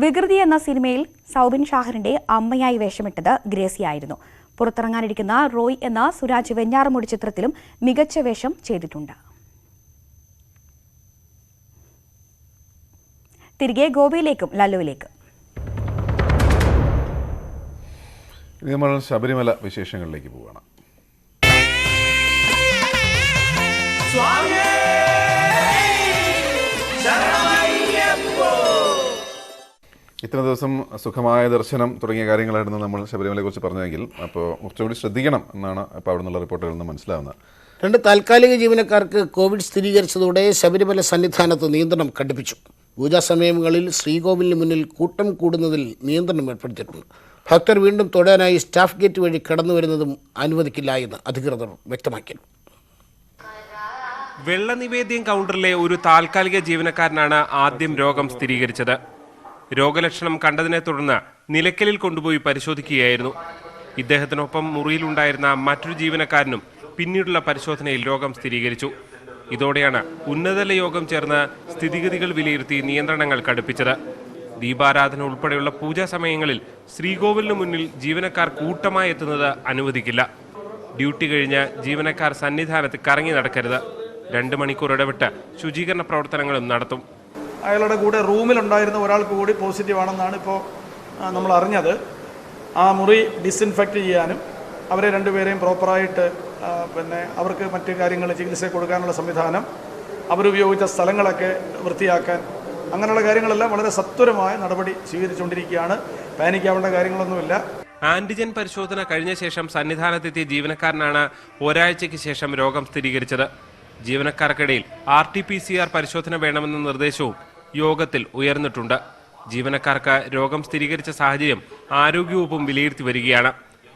വികൃതി എന്ന സിനിമയിൽ സൗബിൻ ഷാഹിറിന്റെ അമ്മയായി വേഷമിട്ടത് ഗ്രേസിയായിരുന്നു. പുറത്തിറങ്ങാനിരിക്കുന്ന റോയ് എന്ന സുരാജ് വെഞ്ഞാറമൂട് ചിത്രത്തിലും മികച്ച വേഷം ചെയ്തിട്ടുണ്ട്. തിരികെ ഗോവയിലേക്കും ലല്ലുവിലേക്കും. നമ്മൾ ശബരിമല വിശേഷങ്ങളിലേക്ക് പോവുകയാണ്. ഇത്ര ദിവസം സുഖമായ ദർശനം തുടങ്ങിയ കാര്യങ്ങളായിരുന്നു നമ്മൾ ശബരിമലയെക്കുറിച്ച് പറഞ്ഞതെങ്കിൽ അപ്പോൾ കുറച്ചുകൂടി ശ്രദ്ധിക്കണം എന്നാണ് ഇപ്പോൾ അവിടെ നിന്നുള്ള റിപ്പോർട്ടുകളിൽ നിന്ന് മനസ്സിലാവുന്നത്. 2 താൽക്കാലിക ജീവനക്കാർക്ക് കോവിഡ് സ്ഥിരീകരിച്ചതോടെ ശബരിമല സന്നിധാനത്ത് നിയന്ത്രണം കടുപ്പിച്ചു. പൂജാ സമയങ്ങളിൽ ശ്രീകോവിലിന് മുന്നിൽ കൂട്ടം കൂടുന്നതിൽ നിയന്ത്രണം ഏർപ്പെടുത്തിയിട്ടുണ്ട്. ഭക്തർ വീണ്ടും തൊഴാനായി സ്റ്റാഫ് ഗേറ്റ് വഴി കടന്നു വരുന്നതും അനുവദിക്കില്ല എന്ന് അധികൃതർ വ്യക്തമാക്കി. വെള്ളനിവേദ്യം കൗണ്ടറിലെ ഒരു താൽക്കാലിക ജീവനക്കാരനാണ് ആദ്യം രോഗം സ്ഥിരീകരിച്ചത്. രോഗലക്ഷണം കണ്ടതിനെ തുടർന്ന് നിലയ്ക്കലിൽ കൊണ്ടുപോയി പരിശോധിക്കുകയായിരുന്നു. ഇദ്ദേഹത്തിനൊപ്പം മുറിയിലുണ്ടായിരുന്ന മറ്റൊരു ജീവനക്കാരനും പിന്നീടുള്ള പരിശോധനയിൽ രോഗം സ്ഥിരീകരിച്ചു. ഇതോടെയാണ് ഉന്നതതല യോഗം ചേർന്ന് സ്ഥിതിഗതികൾ വിലയിരുത്തി നിയന്ത്രണങ്ങൾ കടുപ്പിച്ചത്. ദീപാരാധന ഉൾപ്പെടെയുള്ള പൂജാ സമയങ്ങളിൽ ശ്രീകോവിലിന് മുന്നിൽ ജീവനക്കാർ കൂട്ടമായി എത്തുന്നത് അനുവദിക്കില്ല. ഡ്യൂട്ടി കഴിഞ്ഞ് ജീവനക്കാർ സന്നിധാനത്ത് കറങ്ങി നടക്കരുത്. 2 മണിക്കൂർ ഇടവിട്ട് ശുചീകരണ പ്രവർത്തനങ്ങളും നടത്തും. അയാളുടെ കൂടെ റൂമിലുണ്ടായിരുന്ന ഒരാൾക്ക് കൂടി പോസിറ്റീവ് ആണെന്നാണ് ഇപ്പോൾ നമ്മൾ അറിഞ്ഞത്. ആ മുറി ഡിസ്ഇൻഫെക്റ്റ് ചെയ്യാനും അവരെ 2 പേരെയും പ്രോപ്പറായിട്ട് അവർക്ക് മറ്റ് കാര്യങ്ങൾ ചികിത്സ കൊടുക്കാനുള്ള സംവിധാനം, അവരുപയോഗിച്ച സ്ഥലങ്ങളൊക്കെ വൃത്തിയാക്കാൻ, അങ്ങനെയുള്ള കാര്യങ്ങളെല്ലാം വളരെ സത്വരമായ നടപടി സ്വീകരിച്ചുകൊണ്ടിരിക്കുകയാണ്. പാനിക്കാവേണ്ട കാര്യങ്ങളൊന്നുമില്ല. ആന്റിജൻ പരിശോധന കഴിഞ്ഞ ശേഷം സന്നിധാനത്തെത്തിയ ജീവനക്കാരനാണ് ഒരാഴ്ചയ്ക്ക് ശേഷം രോഗം സ്ഥിരീകരിച്ചത്. ജീവനക്കാർക്കിടയിൽ RT-PCR പരിശോധന വേണമെന്ന നിർദ്ദേശവും യോഗത്തിൽ ഉയർന്നിട്ടുണ്ട്. ജീവനക്കാർക്ക് രോഗം സ്ഥിരീകരിച്ച സാഹചര്യം ആരോഗ്യവകുപ്പും വിലയിരുത്തി വരികയാണ്.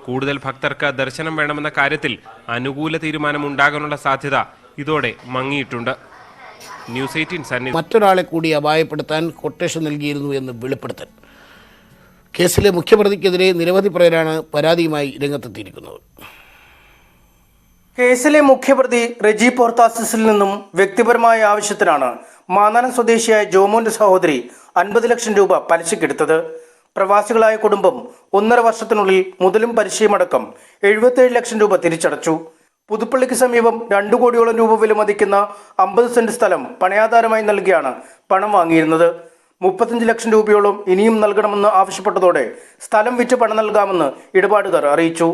കൂടുതൽ ഭക്തർക്ക് ദർശനം വേണമെന്ന കാര്യത്തിൽ അനുകൂല തീരുമാനം ഉണ്ടാകാനുള്ള സാധ്യത ഇതോടെ മങ്ങിയിട്ടുണ്ട്. ന്യൂസ് 18 സന്നിധി. മറ്റൊരാളെ കൂടി അപായപ്പെടുത്താൻ കൊട്ടേഷൻ നൽകിയിരുന്നു എന്ന് വെളിപ്പെടുത്തൽ. കേസിലെ മുഖ്യപ്രതിക്കെതിരെ നിരവധി പേരാണ് പരാതിയുമായി രംഗത്തെത്തിയിരിക്കുന്നത്. കേസിലെ മുഖ്യപ്രതി റെജി പോർത്താസിസിൽ നിന്നും വ്യക്തിപരമായ ആവശ്യത്തിനാണ് മാന്നാനം സ്വദേശിയായ ജോമോന്റെ സഹോദരി 50 ലക്ഷം രൂപ പലിശക്കെടുത്തത്. പ്രവാസികളായ കുടുംബം 1.5 വർഷത്തിനുള്ളിൽ മുതലും പലിശയുമടക്കം 77 ലക്ഷം രൂപ തിരിച്ചടച്ചു. പുതുപ്പള്ളിക്ക് സമീപം 2 കോടിയോളം രൂപ വില മതിക്കുന്ന 50 സെന്റ് സ്ഥലം പണയാധാരമായി നൽകിയാണ് പണം വാങ്ങിയിരുന്നത്. 35 ലക്ഷം രൂപയോളം ഇനിയും നൽകണമെന്ന് ആവശ്യപ്പെട്ടതോടെ സ്ഥലം വിറ്റ് പണം നൽകാമെന്ന് ഇടപാടുകാർ അറിയിച്ചു.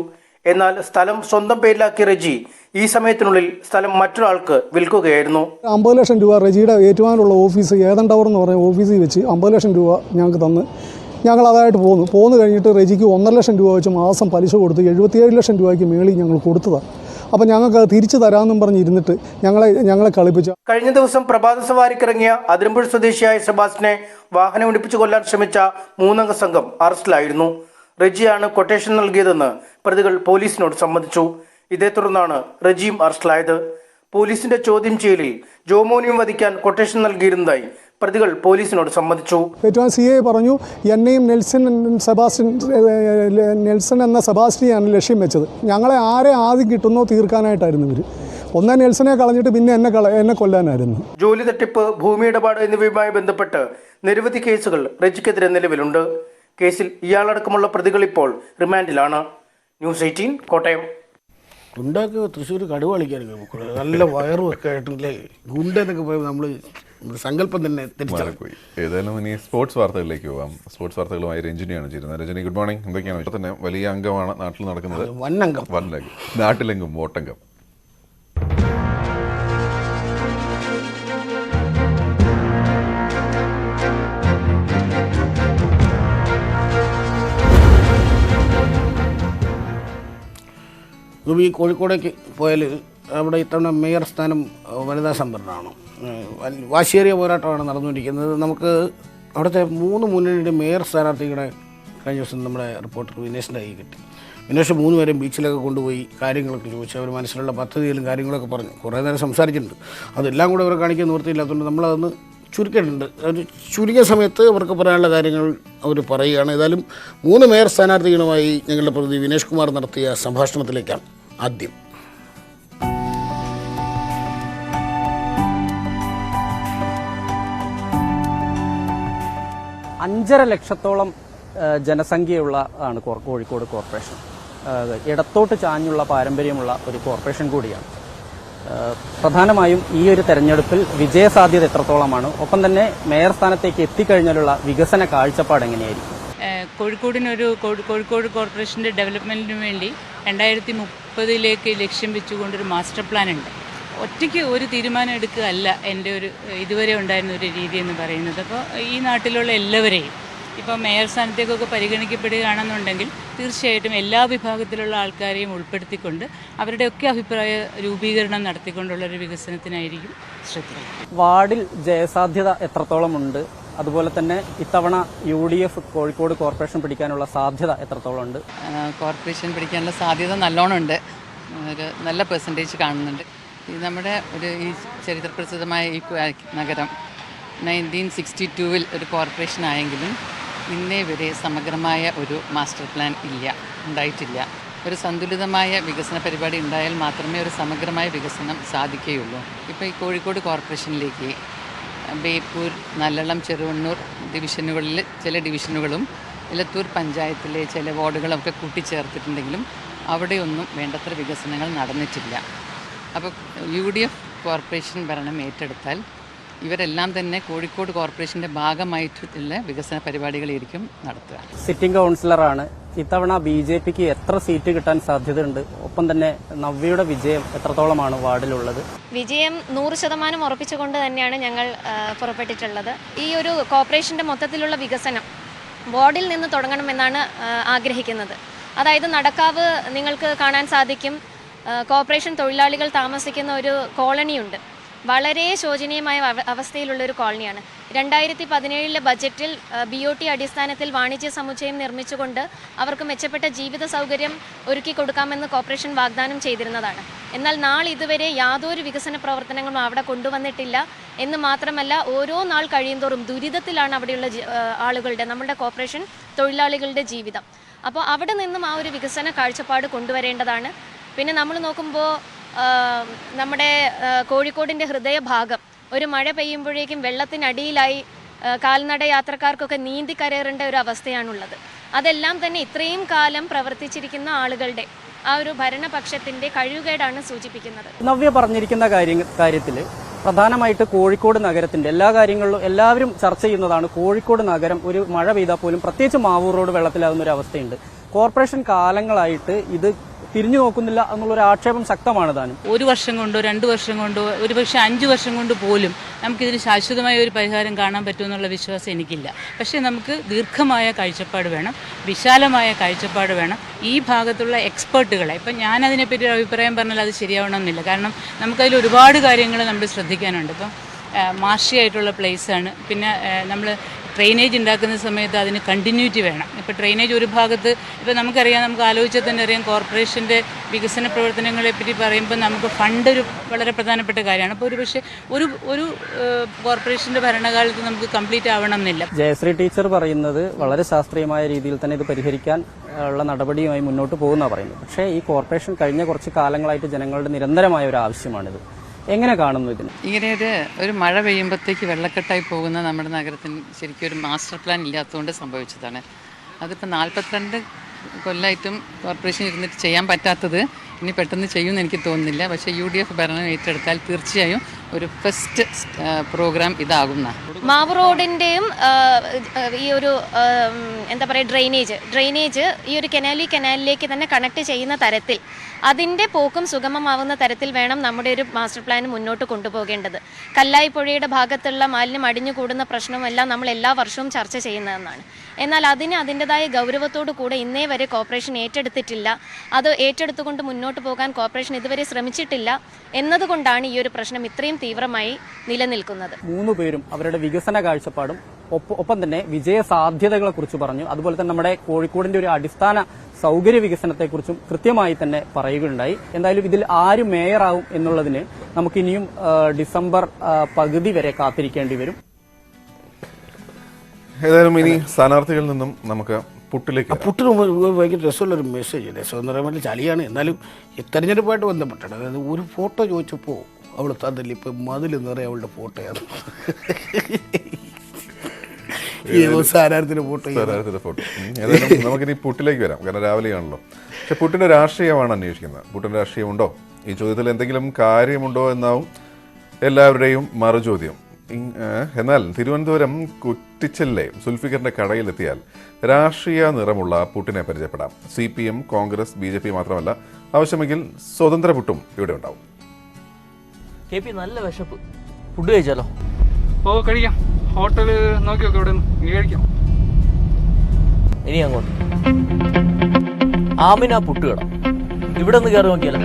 എന്നാൽ സ്ഥലം സ്വന്തം പേരിലാക്കിയ റെജി ഈ സമയത്തിനുള്ളിൽ സ്ഥലം മറ്റൊരാൾക്ക് വിൽക്കുകയായിരുന്നു. 50 ലക്ഷം രൂപ റെജിയുടെ ഏറ്റുമാനുള്ള ഓഫീസ് ഏതൻ ടവർ എന്ന് പറയുന്ന ഓഫീസിൽ വെച്ച് 50 ലക്ഷം രൂപ ഞങ്ങൾക്ക് തന്ന് ഞങ്ങൾ അതായിട്ട് പോന്നു കഴിഞ്ഞിട്ട് റെജിക്ക് 1.5 ലക്ഷം രൂപ വെച്ച് മാസം പലിശ കൊടുത്ത് 77 ലക്ഷം രൂപയ്ക്ക് മേളിൽ ഞങ്ങൾ കൊടുത്തതാണ്. അപ്പം ഞങ്ങൾക്ക് തിരിച്ചു തരാമെന്നും പറഞ്ഞിരുന്നിട്ട് ഞങ്ങളെ കളിപ്പിച്ച. കഴിഞ്ഞ ദിവസം പ്രഭാത സവാരിക്കിറങ്ങിയ അതിരമ്പുഴ സ്വദേശിയായ സെബാസ്റ്റിനെ വാഹനം ഇടിപ്പിച്ചു കൊല്ലാൻ ശ്രമിച്ച 3 അംഗ സംഘം അറസ്റ്റിലായിരുന്നു. റെജിയാണ് കൊട്ടേഷൻ നൽകിയതെന്ന് പ്രതികൾ പോലീസിനോട് സമ്മതിച്ചു. ഇതേ തുടർന്നാണ് റെജിയും അറസ്റ്റിലായത്. പോലീസിന്റെ ചോദ്യം ചെയ്യലിൽ ജോമോനെയും വധിക്കാൻ കൊട്ടേഷൻ നൽകിയിരുന്നതായി പ്രതികൾ പോലീസിനോട് സമ്മതിച്ചു. ഏറ്റവും CA പറഞ്ഞു എന്നെയും നെൽസൺ എന്ന സെബാസ്റ്റിനെയാണ് ലക്ഷ്യം വെച്ചത്. ഞങ്ങളെ ആരെ ആദ്യം കിട്ടുന്നോ തീർക്കാനായിട്ടായിരുന്നു ഇവർ. ഒന്നേ നെൽസനെ കളഞ്ഞിട്ട് പിന്നെ എന്നെ കൊല്ലാനായിരുന്നു. ജോലി തട്ടിപ്പ്, ഭൂമി ഇടപാട് എന്നിവയുമായി ബന്ധപ്പെട്ട് നിരവധി കേസുകൾ റെജിക്കെതിരെ നിലവിലുണ്ട്. കേസിൽ ഇയാളടക്കമുള്ള പ്രതികൾ ഇപ്പോൾ റിമാൻഡിലാണ്. ന്യൂസ് 18 കോട്ടയം. ഗുണ്ടൊക്കെ തൃശ്ശൂർ കടുവ കളിക്കാനൊക്കെ നല്ല വയറും ഒക്കെ ആയിട്ടില്ലേ ഗുണ്ടെന്നൊക്കെ പോയപ്പോൾ നമ്മൾ സങ്കല്പം തന്നെ തെറ്റിപ്പോയി. ഏതായാലും ഇനി സ്പോർട്സ് വാർത്തകളിലേക്ക് പോകാം. സ്പോർട്സ് വാർത്തകളുമായി രഞ്ജിനിയാണ് ചേരുന്നത്. Ranjini, good morning. എന്തൊക്കെയാണ് തന്നെ വലിയ അംഗമാണ് നാട്ടിൽ നടക്കുന്നത്? വന്നംഗം നാട്ടിലെങ്കും വോട്ടംഗം. ഈ കോഴിക്കോടേക്ക് പോയാൽ അവിടെ ഇത്തവണ മേയർ സ്ഥാനം വനിതാ സംവരണമാണ്. വാശിയേറിയ പോരാട്ടമാണ് നടന്നുകൊണ്ടിരിക്കുന്നത്. നമുക്ക് അവിടുത്തെ 3 മുന്നണിയുടെ മേയർ സ്ഥാനാർത്ഥികളെ കഴിഞ്ഞ ദിവസം നമ്മുടെ റിപ്പോർട്ടർ വിനേഷിൻ്റെ കൈ കിട്ടി. വിനേഷ് 3 പേരെയും ബീച്ചിലൊക്കെ കൊണ്ടുപോയി കാര്യങ്ങളൊക്കെ ചോദിച്ചു. അവർ മനസ്സിലുള്ള പദ്ധതികളും കാര്യങ്ങളൊക്കെ പറഞ്ഞു. കുറേ നേരം സംസാരിച്ചിട്ടുണ്ട്. അതെല്ലാം കൂടെ അവരെ കാണിക്കാൻ നിവൃത്തിയില്ലാത്തതുകൊണ്ട് നമ്മളതൊന്ന് ചുരുക്കിയിട്ടുണ്ട്. ഒരു ചുരുങ്ങിയ സമയത്ത് അവർക്ക് പറയാനുള്ള കാര്യങ്ങൾ അവർ പറയുകയാണ്. ഏതായാലും 3 മേയർ സ്ഥാനാർത്ഥികളുമായി ഞങ്ങളുടെ പ്രതിനിധി വിനേഷ് കുമാർ നടത്തിയ സംഭാഷണത്തിലേക്കാണ് ആദ്യം. അഞ്ചര ലക്ഷത്തോളം ജനസംഖ്യയുള്ള ആണ് കോഴിക്കോട് കോർപ്പറേഷൻ. ഇടത്തോട്ട് ചാഞ്ഞുള്ള പാരമ്പര്യമുള്ള ഒരു കോർപ്പറേഷൻ കൂടിയാണ്. പ്രധാനമായും ഈ ഒരു തെരഞ്ഞെടുപ്പിൽ വിജയസാധ്യത എത്രത്തോളമാണ്, ഒപ്പം തന്നെ മേയർ സ്ഥാനത്തേക്ക് എത്തിക്കഴിഞ്ഞാലുള്ള വികസന കാഴ്ചപ്പാട് എങ്ങനെയായിരിക്കും? കോഴിക്കോട് കോർപ്പറേഷൻ്റെ ഡെവലപ്മെൻറ്റിന് വേണ്ടി 2030 ലക്ഷ്യം വെച്ചുകൊണ്ടൊരു മാസ്റ്റർ പ്ലാൻ ഉണ്ട്. ഒറ്റയ്ക്ക് ഒരു തീരുമാനം എടുക്കുകയല്ല എൻ്റെ ഒരു ഇതുവരെ ഉണ്ടായിരുന്ന ഒരു രീതി എന്ന് പറയുന്നത്. അപ്പോൾ ഈ നാട്ടിലുള്ള എല്ലാവരെയും ഇപ്പോൾ മേയർ സ്ഥാനത്തേക്കൊക്കെ പരിഗണിക്കപ്പെടുകയാണെന്നുണ്ടെങ്കിൽ തീർച്ചയായിട്ടും എല്ലാ വിഭാഗത്തിലുള്ള ആൾക്കാരെയും ഉൾപ്പെടുത്തിക്കൊണ്ട് അവരുടെയൊക്കെ അഭിപ്രായ രൂപീകരണം നടത്തിക്കൊണ്ടുള്ളൊരു വികസനത്തിനായിരിക്കും ശ്രദ്ധിക്കുന്നത്. വാർഡിൽ ജയസാധ്യത എത്രത്തോളം ഉണ്ട്? അതുപോലെ തന്നെ ഇത്തവണ UDF കോഴിക്കോട് കോർപ്പറേഷൻ പിടിക്കാനുള്ള സാധ്യത എത്രത്തോളം ഉണ്ട്? കോർപ്പറേഷൻ പിടിക്കാനുള്ള സാധ്യത നല്ലോണം ഉണ്ട്. ഒരു നല്ല പെർസെൻറ്റേജ് കാണുന്നുണ്ട്. ഇത് നമ്മുടെ ഈ ചരിത്രപ്രസിദ്ധമായ ഈ നഗരം 1962 ഒരു കോർപ്പറേഷൻ ആയെങ്കിലും ഇന്നേ വരെ സമഗ്രമായ ഒരു മാസ്റ്റർ പ്ലാൻ ഉണ്ടായിട്ടില്ല. ഒരു സന്തുലിതമായ വികസന പരിപാടി ഉണ്ടായാൽ മാത്രമേ ഒരു സമഗ്രമായ വികസനം സാധിക്കുകയുള്ളൂ. ഇപ്പോൾ ഈ കോഴിക്കോട് കോർപ്പറേഷനിലേക്ക് ബേപ്പൂർ, നല്ലളം, ചെറുവണ്ണൂർ ഡിവിഷനുകളിൽ ചില ഡിവിഷനുകളും ഇലത്തൂർ പഞ്ചായത്തിലെ ചില വാർഡുകളൊക്കെ കൂട്ടിച്ചേർത്തിട്ടുണ്ടെങ്കിലും അവിടെയൊന്നും വേണ്ടത്ര വികസനങ്ങൾ നടന്നിട്ടില്ല. അപ്പോൾ UDF കോർപ്പറേഷൻ ഭരണം ഏറ്റെടുത്താൽ ഇവരെല്ലാം തന്നെ കോഴിക്കോട് കോർപ്പറേഷൻ്റെ ഭാഗമായിട്ടുള്ള വികസന പരിപാടികളായിരിക്കും നടത്തുക. സിറ്റിംഗ് കൗൺസിലറാണ്. ഇത്തവണ BJPക്ക് എത്ര സീറ്റ് കിട്ടാൻ സാധ്യതയുണ്ട്? ഒപ്പം തന്നെ നവ്യയുടെ വിജയം എത്രത്തോളമാണ് വാർഡിലുള്ളത്? വിജയം 100% ഉറപ്പിച്ചുകൊണ്ട് തന്നെയാണ് ഞങ്ങൾ പുറപ്പെട്ടിട്ടുള്ളത്. ഈ ഒരു കോർപ്പറേഷൻ്റെ മൊത്തത്തിലുള്ള വികസനം വാർഡിൽ നിന്ന് തുടങ്ങണമെന്നാണ് ആഗ്രഹിക്കുന്നത്. അതായത് നടക്കാവ് നിങ്ങൾക്ക് കാണാൻ സാധിക്കും. കോർപ്പറേഷൻ തൊഴിലാളികൾ താമസിക്കുന്ന ഒരു കോളനിയുണ്ട്. വളരെ ശോചനീയമായ അവസ്ഥയിലുള്ളൊരു കോളനിയാണ്. 2017 ബജറ്റിൽ BOT അടിസ്ഥാനത്തിൽ വാണിജ്യ സമുച്ചയം നിർമ്മിച്ചുകൊണ്ട് അവർക്ക് മെച്ചപ്പെട്ട ജീവിത സൗകര്യം ഒരുക്കി കൊടുക്കാമെന്ന് കോർപ്പറേഷൻ വാഗ്ദാനം ചെയ്തിരുന്നതാണ്. എന്നാൽ നാളിതുവരെ യാതൊരു വികസന പ്രവർത്തനങ്ങളും അവിടെ കൊണ്ടുവന്നിട്ടില്ല എന്ന് മാത്രമല്ല, ഓരോ നാൾ കഴിയുന്തോറും ദുരിതത്തിലാണ് അവിടെയുള്ള ആളുകളുടെ, നമ്മുടെ കോർപ്പറേഷൻ തൊഴിലാളികളുടെ ജീവിതം. അപ്പോൾ അവിടെ നിന്നും ആ ഒരു വികസന കാഴ്ചപ്പാട് കൊണ്ടുവരേണ്ടതാണ്. പിന്നെ നമ്മൾ നോക്കുമ്പോൾ നമ്മുടെ കോഴിക്കോടിൻ്റെ ഹൃദയഭാഗം ഒരു മഴ പെയ്യുമ്പോഴേക്കും വെള്ളത്തിനടിയിലായി കാൽനട യാത്രക്കാർക്കൊക്കെ നീന്തി കയറേണ്ട ഒരു അവസ്ഥയാണുള്ളത്. അതെല്ലാം തന്നെ ഇത്രയും കാലം പ്രവർത്തിച്ചിരിക്കുന്ന ആളുകളുടെ ആ ഒരു ഭരണപക്ഷത്തിൻ്റെ കഴിവുകേടാണ് സൂചിപ്പിക്കുന്നത്. നവ്യ പറഞ്ഞിരിക്കുന്ന കാര്യത്തിൽ പ്രധാനമായിട്ട് കോഴിക്കോട് നഗരത്തിന്റെ എല്ലാ കാര്യങ്ങളിലും എല്ലാവരും ചർച്ച ചെയ്യുന്നതാണ്. കോഴിക്കോട് നഗരം ഒരു മഴ പെയ്താൽ പോലും പ്രത്യേകിച്ച് മാവൂർ റോഡ് വെള്ളത്തിലാകുന്ന ഒരു അവസ്ഥയുണ്ട്. കോർപ്പറേഷൻ കാലങ്ങളായിട്ട് ഇത് തിരിഞ്ഞു നോക്കുന്നില്ല എന്നുള്ളൊരു ആക്ഷേപം ശക്തമാണ് താനും. 1 വർഷം കൊണ്ടോ 2 വർഷം കൊണ്ടോ ഒരുപക്ഷെ 5 വർഷം കൊണ്ട് പോലും നമുക്കിതിന് ശാശ്വതമായ ഒരു പരിഹാരം കാണാൻ പറ്റുമെന്നുള്ള വിശ്വാസം എനിക്കില്ല. പക്ഷേ നമുക്ക് ദീർഘമായ കാഴ്ചപ്പാട് വേണം, വിശാലമായ കാഴ്ചപ്പാട് വേണം. ഈ ഭാഗത്തുള്ള എക്സ്പേർട്ടുകളെ, ഇപ്പം ഞാനതിനെപ്പറ്റി ഒരു അഭിപ്രായം പറഞ്ഞാൽ അത് ശരിയാവണമെന്നില്ല. കാരണം നമുക്കതിൽ ഒരുപാട് കാര്യങ്ങൾ നമ്മൾ ശ്രദ്ധിക്കാനുണ്ട്. ഇപ്പം മാർഷിയായിട്ടുള്ള പ്ലേസാണ്. പിന്നെ നമ്മൾ ഡ്രെയിനേജ് ഉണ്ടാക്കുന്ന സമയത്ത് അതിന് കണ്ടിന്യൂറ്റി വേണം. ഇപ്പോൾ ഡ്രെയിനേജ് ഒരു ഭാഗത്ത്, ഇപ്പോൾ നമുക്കറിയാം, നമുക്ക് ആലോചിച്ചാൽ തന്നെ അറിയാം, കോർപ്പറേഷൻ്റെ വികസന പ്രവർത്തനങ്ങളെപ്പറ്റി പറയുമ്പോൾ നമുക്ക് ഫണ്ട് ഒരു വളരെ പ്രധാനപ്പെട്ട കാര്യമാണ്. അപ്പോൾ ഒരു കോർപ്പറേഷൻ്റെ ഭരണകാലത്ത് നമുക്ക് കംപ്ലീറ്റ് ആവണം എന്നില്ല. ജയശ്രീ ടീച്ചർ പറയുന്നത് വളരെ ശാസ്ത്രീയമായ രീതിയിൽ തന്നെ ഇത് പരിഹരിക്കാൻ ഉള്ള നടപടിയുമായി മുന്നോട്ട് പോകുന്നതാണ് പറയുന്നത്. പക്ഷേ ഈ കോർപ്പറേഷൻ കഴിഞ്ഞ കുറച്ച് കാലങ്ങളായിട്ട് ജനങ്ങളുടെ നിരന്തരമായ ഒരു ആവശ്യമാണിത്. എങ്ങനെ കാണുന്നു ഇതിന്? ഇങ്ങനെ ഒരു മഴ പെയ്യുമ്പോഴത്തേക്ക് വെള്ളക്കെട്ടായി പോകുന്ന നമ്മുടെ നഗരത്തിന് ശരിക്കും ഒരു മാസ്റ്റർ പ്ലാൻ ഇല്ലാത്തതുകൊണ്ട് സംഭവിച്ചതാണ്. അതിപ്പോൾ 42 കൊല്ലമായിട്ടും കോർപ്പറേഷൻ ഇരുന്നിട്ട് ചെയ്യാൻ പറ്റാത്തത് ഇനി പെട്ടെന്ന് ചെയ്യുമെന്ന് എനിക്ക് തോന്നുന്നില്ല. പക്ഷേ UDF ഭരണം ഏറ്റെടുത്താൽ തീർച്ചയായും ഒരു ഫസ്റ്റ് പ്രോഗ്രാം ഇതാകുന്ന മാവൂർ റോഡിൻ്റെയും ഈ ഒരു എന്താ പറയുക ഡ്രെയിനേജ് ഈ ഒരു കനാലിലേക്ക് തന്നെ കണക്ട് ചെയ്യുന്ന തരത്തിൽ അതിൻ്റെ പോക്കും സുഗമമാവുന്ന തരത്തിൽ വേണം നമ്മുടെ ഒരു മാസ്റ്റർ പ്ലാൻ മുന്നോട്ട് കൊണ്ടുപോകേണ്ടത്. കല്ലായി പുഴയുടെ ഭാഗത്തുള്ള മാലിന്യം അടിഞ്ഞുകൂടുന്ന പ്രശ്നമെല്ലാം നമ്മൾ എല്ലാ വർഷവും ചർച്ച ചെയ്യുന്നതെന്നാണ്. എന്നാൽ അതിന് അതിൻ്റെതായ ഗൗരവത്തോടു കൂടെ ഇന്നേ വരെ കോർപ്പറേഷൻ ഏറ്റെടുത്തിട്ടില്ല. അത് ഏറ്റെടുത്തുകൊണ്ട് മുന്നോട്ട് പോകാൻ കോർപ്പറേഷൻ ഇതുവരെ ശ്രമിച്ചിട്ടില്ല എന്നതുകൊണ്ടാണ് ഈ ഒരു പ്രശ്നം ഇത്രയും തീവ്രമായി നിലനിൽക്കുന്നത്. 3 പേരും അവരുടെ വികസന കാഴ്ചപ്പാടും ഒപ്പം തന്നെ വിജയ സാധ്യതകളെ കുറിച്ച് പറഞ്ഞു. അതുപോലെ തന്നെ നമ്മുടെ കോഴിക്കോടിന്റെ ഒരു അടിസ്ഥാന സൗകര്യ വികസനത്തെക്കുറിച്ചും കൃത്യമായി തന്നെ പറയുകയുണ്ടായി. എന്തായാലും ഇതിൽ ആര് മേയറാവും എന്നുള്ളതിന് നമുക്കിനിയും ഡിസംബർ പകുതി വരെ കാത്തിരിക്കേണ്ടി വരും. ഏതായാലും ഇനി സ്ഥാനാർത്ഥികളിൽ നിന്നും നമുക്ക് പുട്ടിലേക്ക് പുട്ടിന് ഭയങ്കര രസമുള്ളൊരു മെസ്സേജ്. രസം എന്ന് പറയാൻ വേണ്ടി ചളിയാണ്, എന്നാലും ഈ തെരഞ്ഞെടുപ്പായിട്ട് ബന്ധപ്പെട്ടാണ്. അതായത് ഒരു ഫോട്ടോ ചോദിച്ചപ്പോൾ അവൾ തന്നില്ല. ഇപ്പം മതിൽ നിറയെ അവളുടെ ഫോട്ടോയാണ്. സ്ഥാനാർത്ഥിയുടെ ഫോട്ടോ. ഏതായാലും നമുക്കിനി പുട്ടിലേക്ക് വരാം, കാരണം രാവിലെയാണല്ലോ. പക്ഷെ പുട്ടിന്റെ രാഷ്ട്രീയമാണ് അന്വേഷിക്കുന്നത്. പുട്ടിന്റെ രാഷ്ട്രീയമുണ്ടോ, ഈ ചോദ്യത്തിൽ എന്തെങ്കിലും കാര്യമുണ്ടോ എന്നാവും എല്ലാവരുടെയും മറുചോദ്യം. എന്നാൽ തിരുവനന്തപുരം കുറ്റിച്ചലിലെ സുൽഫിക്കറിന്റെ കടയിലെത്തിയാൽ രാഷ്ട്രീയ നിറമുള്ള പുട്ടിനെ പരിചയപ്പെടാം. CPM, കോൺഗ്രസ്, BJP മാത്രമല്ല, ആവശ്യമെങ്കിൽ സ്വതന്ത്ര പുട്ടും ഇവിടെ ഉണ്ടാവും. നല്ല വിശപ്പ്, ഫുഡ് കഴിച്ചാലോ? ഓ കഴിക്കാം, ഹോട്ടൽ നോക്കി നോക്കി ഇവിടെ ഇനി കഴിക്കാം. ഇനി അങ്ങോട്ട് ആമിന പുട്ടുകട, ഇവിടെ ഒന്ന് കയറി നോക്കിയാലോ?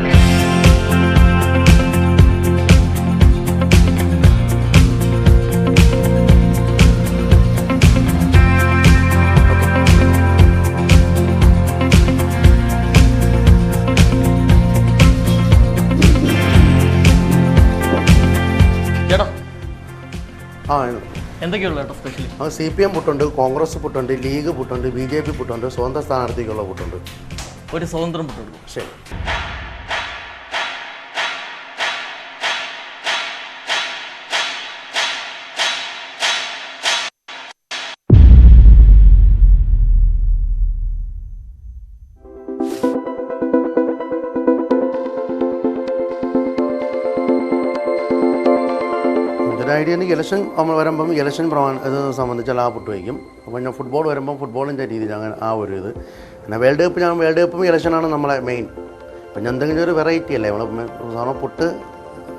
എന്തൊക്കെയുള്ള സ്പെഷ്യലി? CPM പുട്ടുണ്ട്, കോൺഗ്രസ് പുട്ടുണ്ട്, ലീഗ് പുട്ടുണ്ട്, BJP പുട്ടുണ്ട്, സ്വതന്ത്ര സ്ഥാനാർത്ഥിക്കുള്ള പുട്ടുണ്ട്. ഒരു സ്വതന്ത്രം പുട്ടുണ്ട്. ശരി. ഐഡിയ ഇലക്ഷൻ നമ്മൾ വരുമ്പം ഇലക്ഷൻ ഇത് സംബന്ധിച്ചാൽ ആ പുട്ട് വയ്ക്കും. അപ്പോൾ ഞാൻ ഫുട്ബോൾ വരുമ്പം ഫുട്ബോളിൻ്റെ രീതിയിൽ അങ്ങനെ ആ ഒരു ഇത്. പിന്നെ വേൾഡ് കപ്പും ഇലക്ഷനാണ് നമ്മളെ മെയിൻ. പിന്നെ എന്തെങ്കിലും ഒരു വെറൈറ്റി അല്ലേ നമ്മൾ സാധാരണ പുട്ട്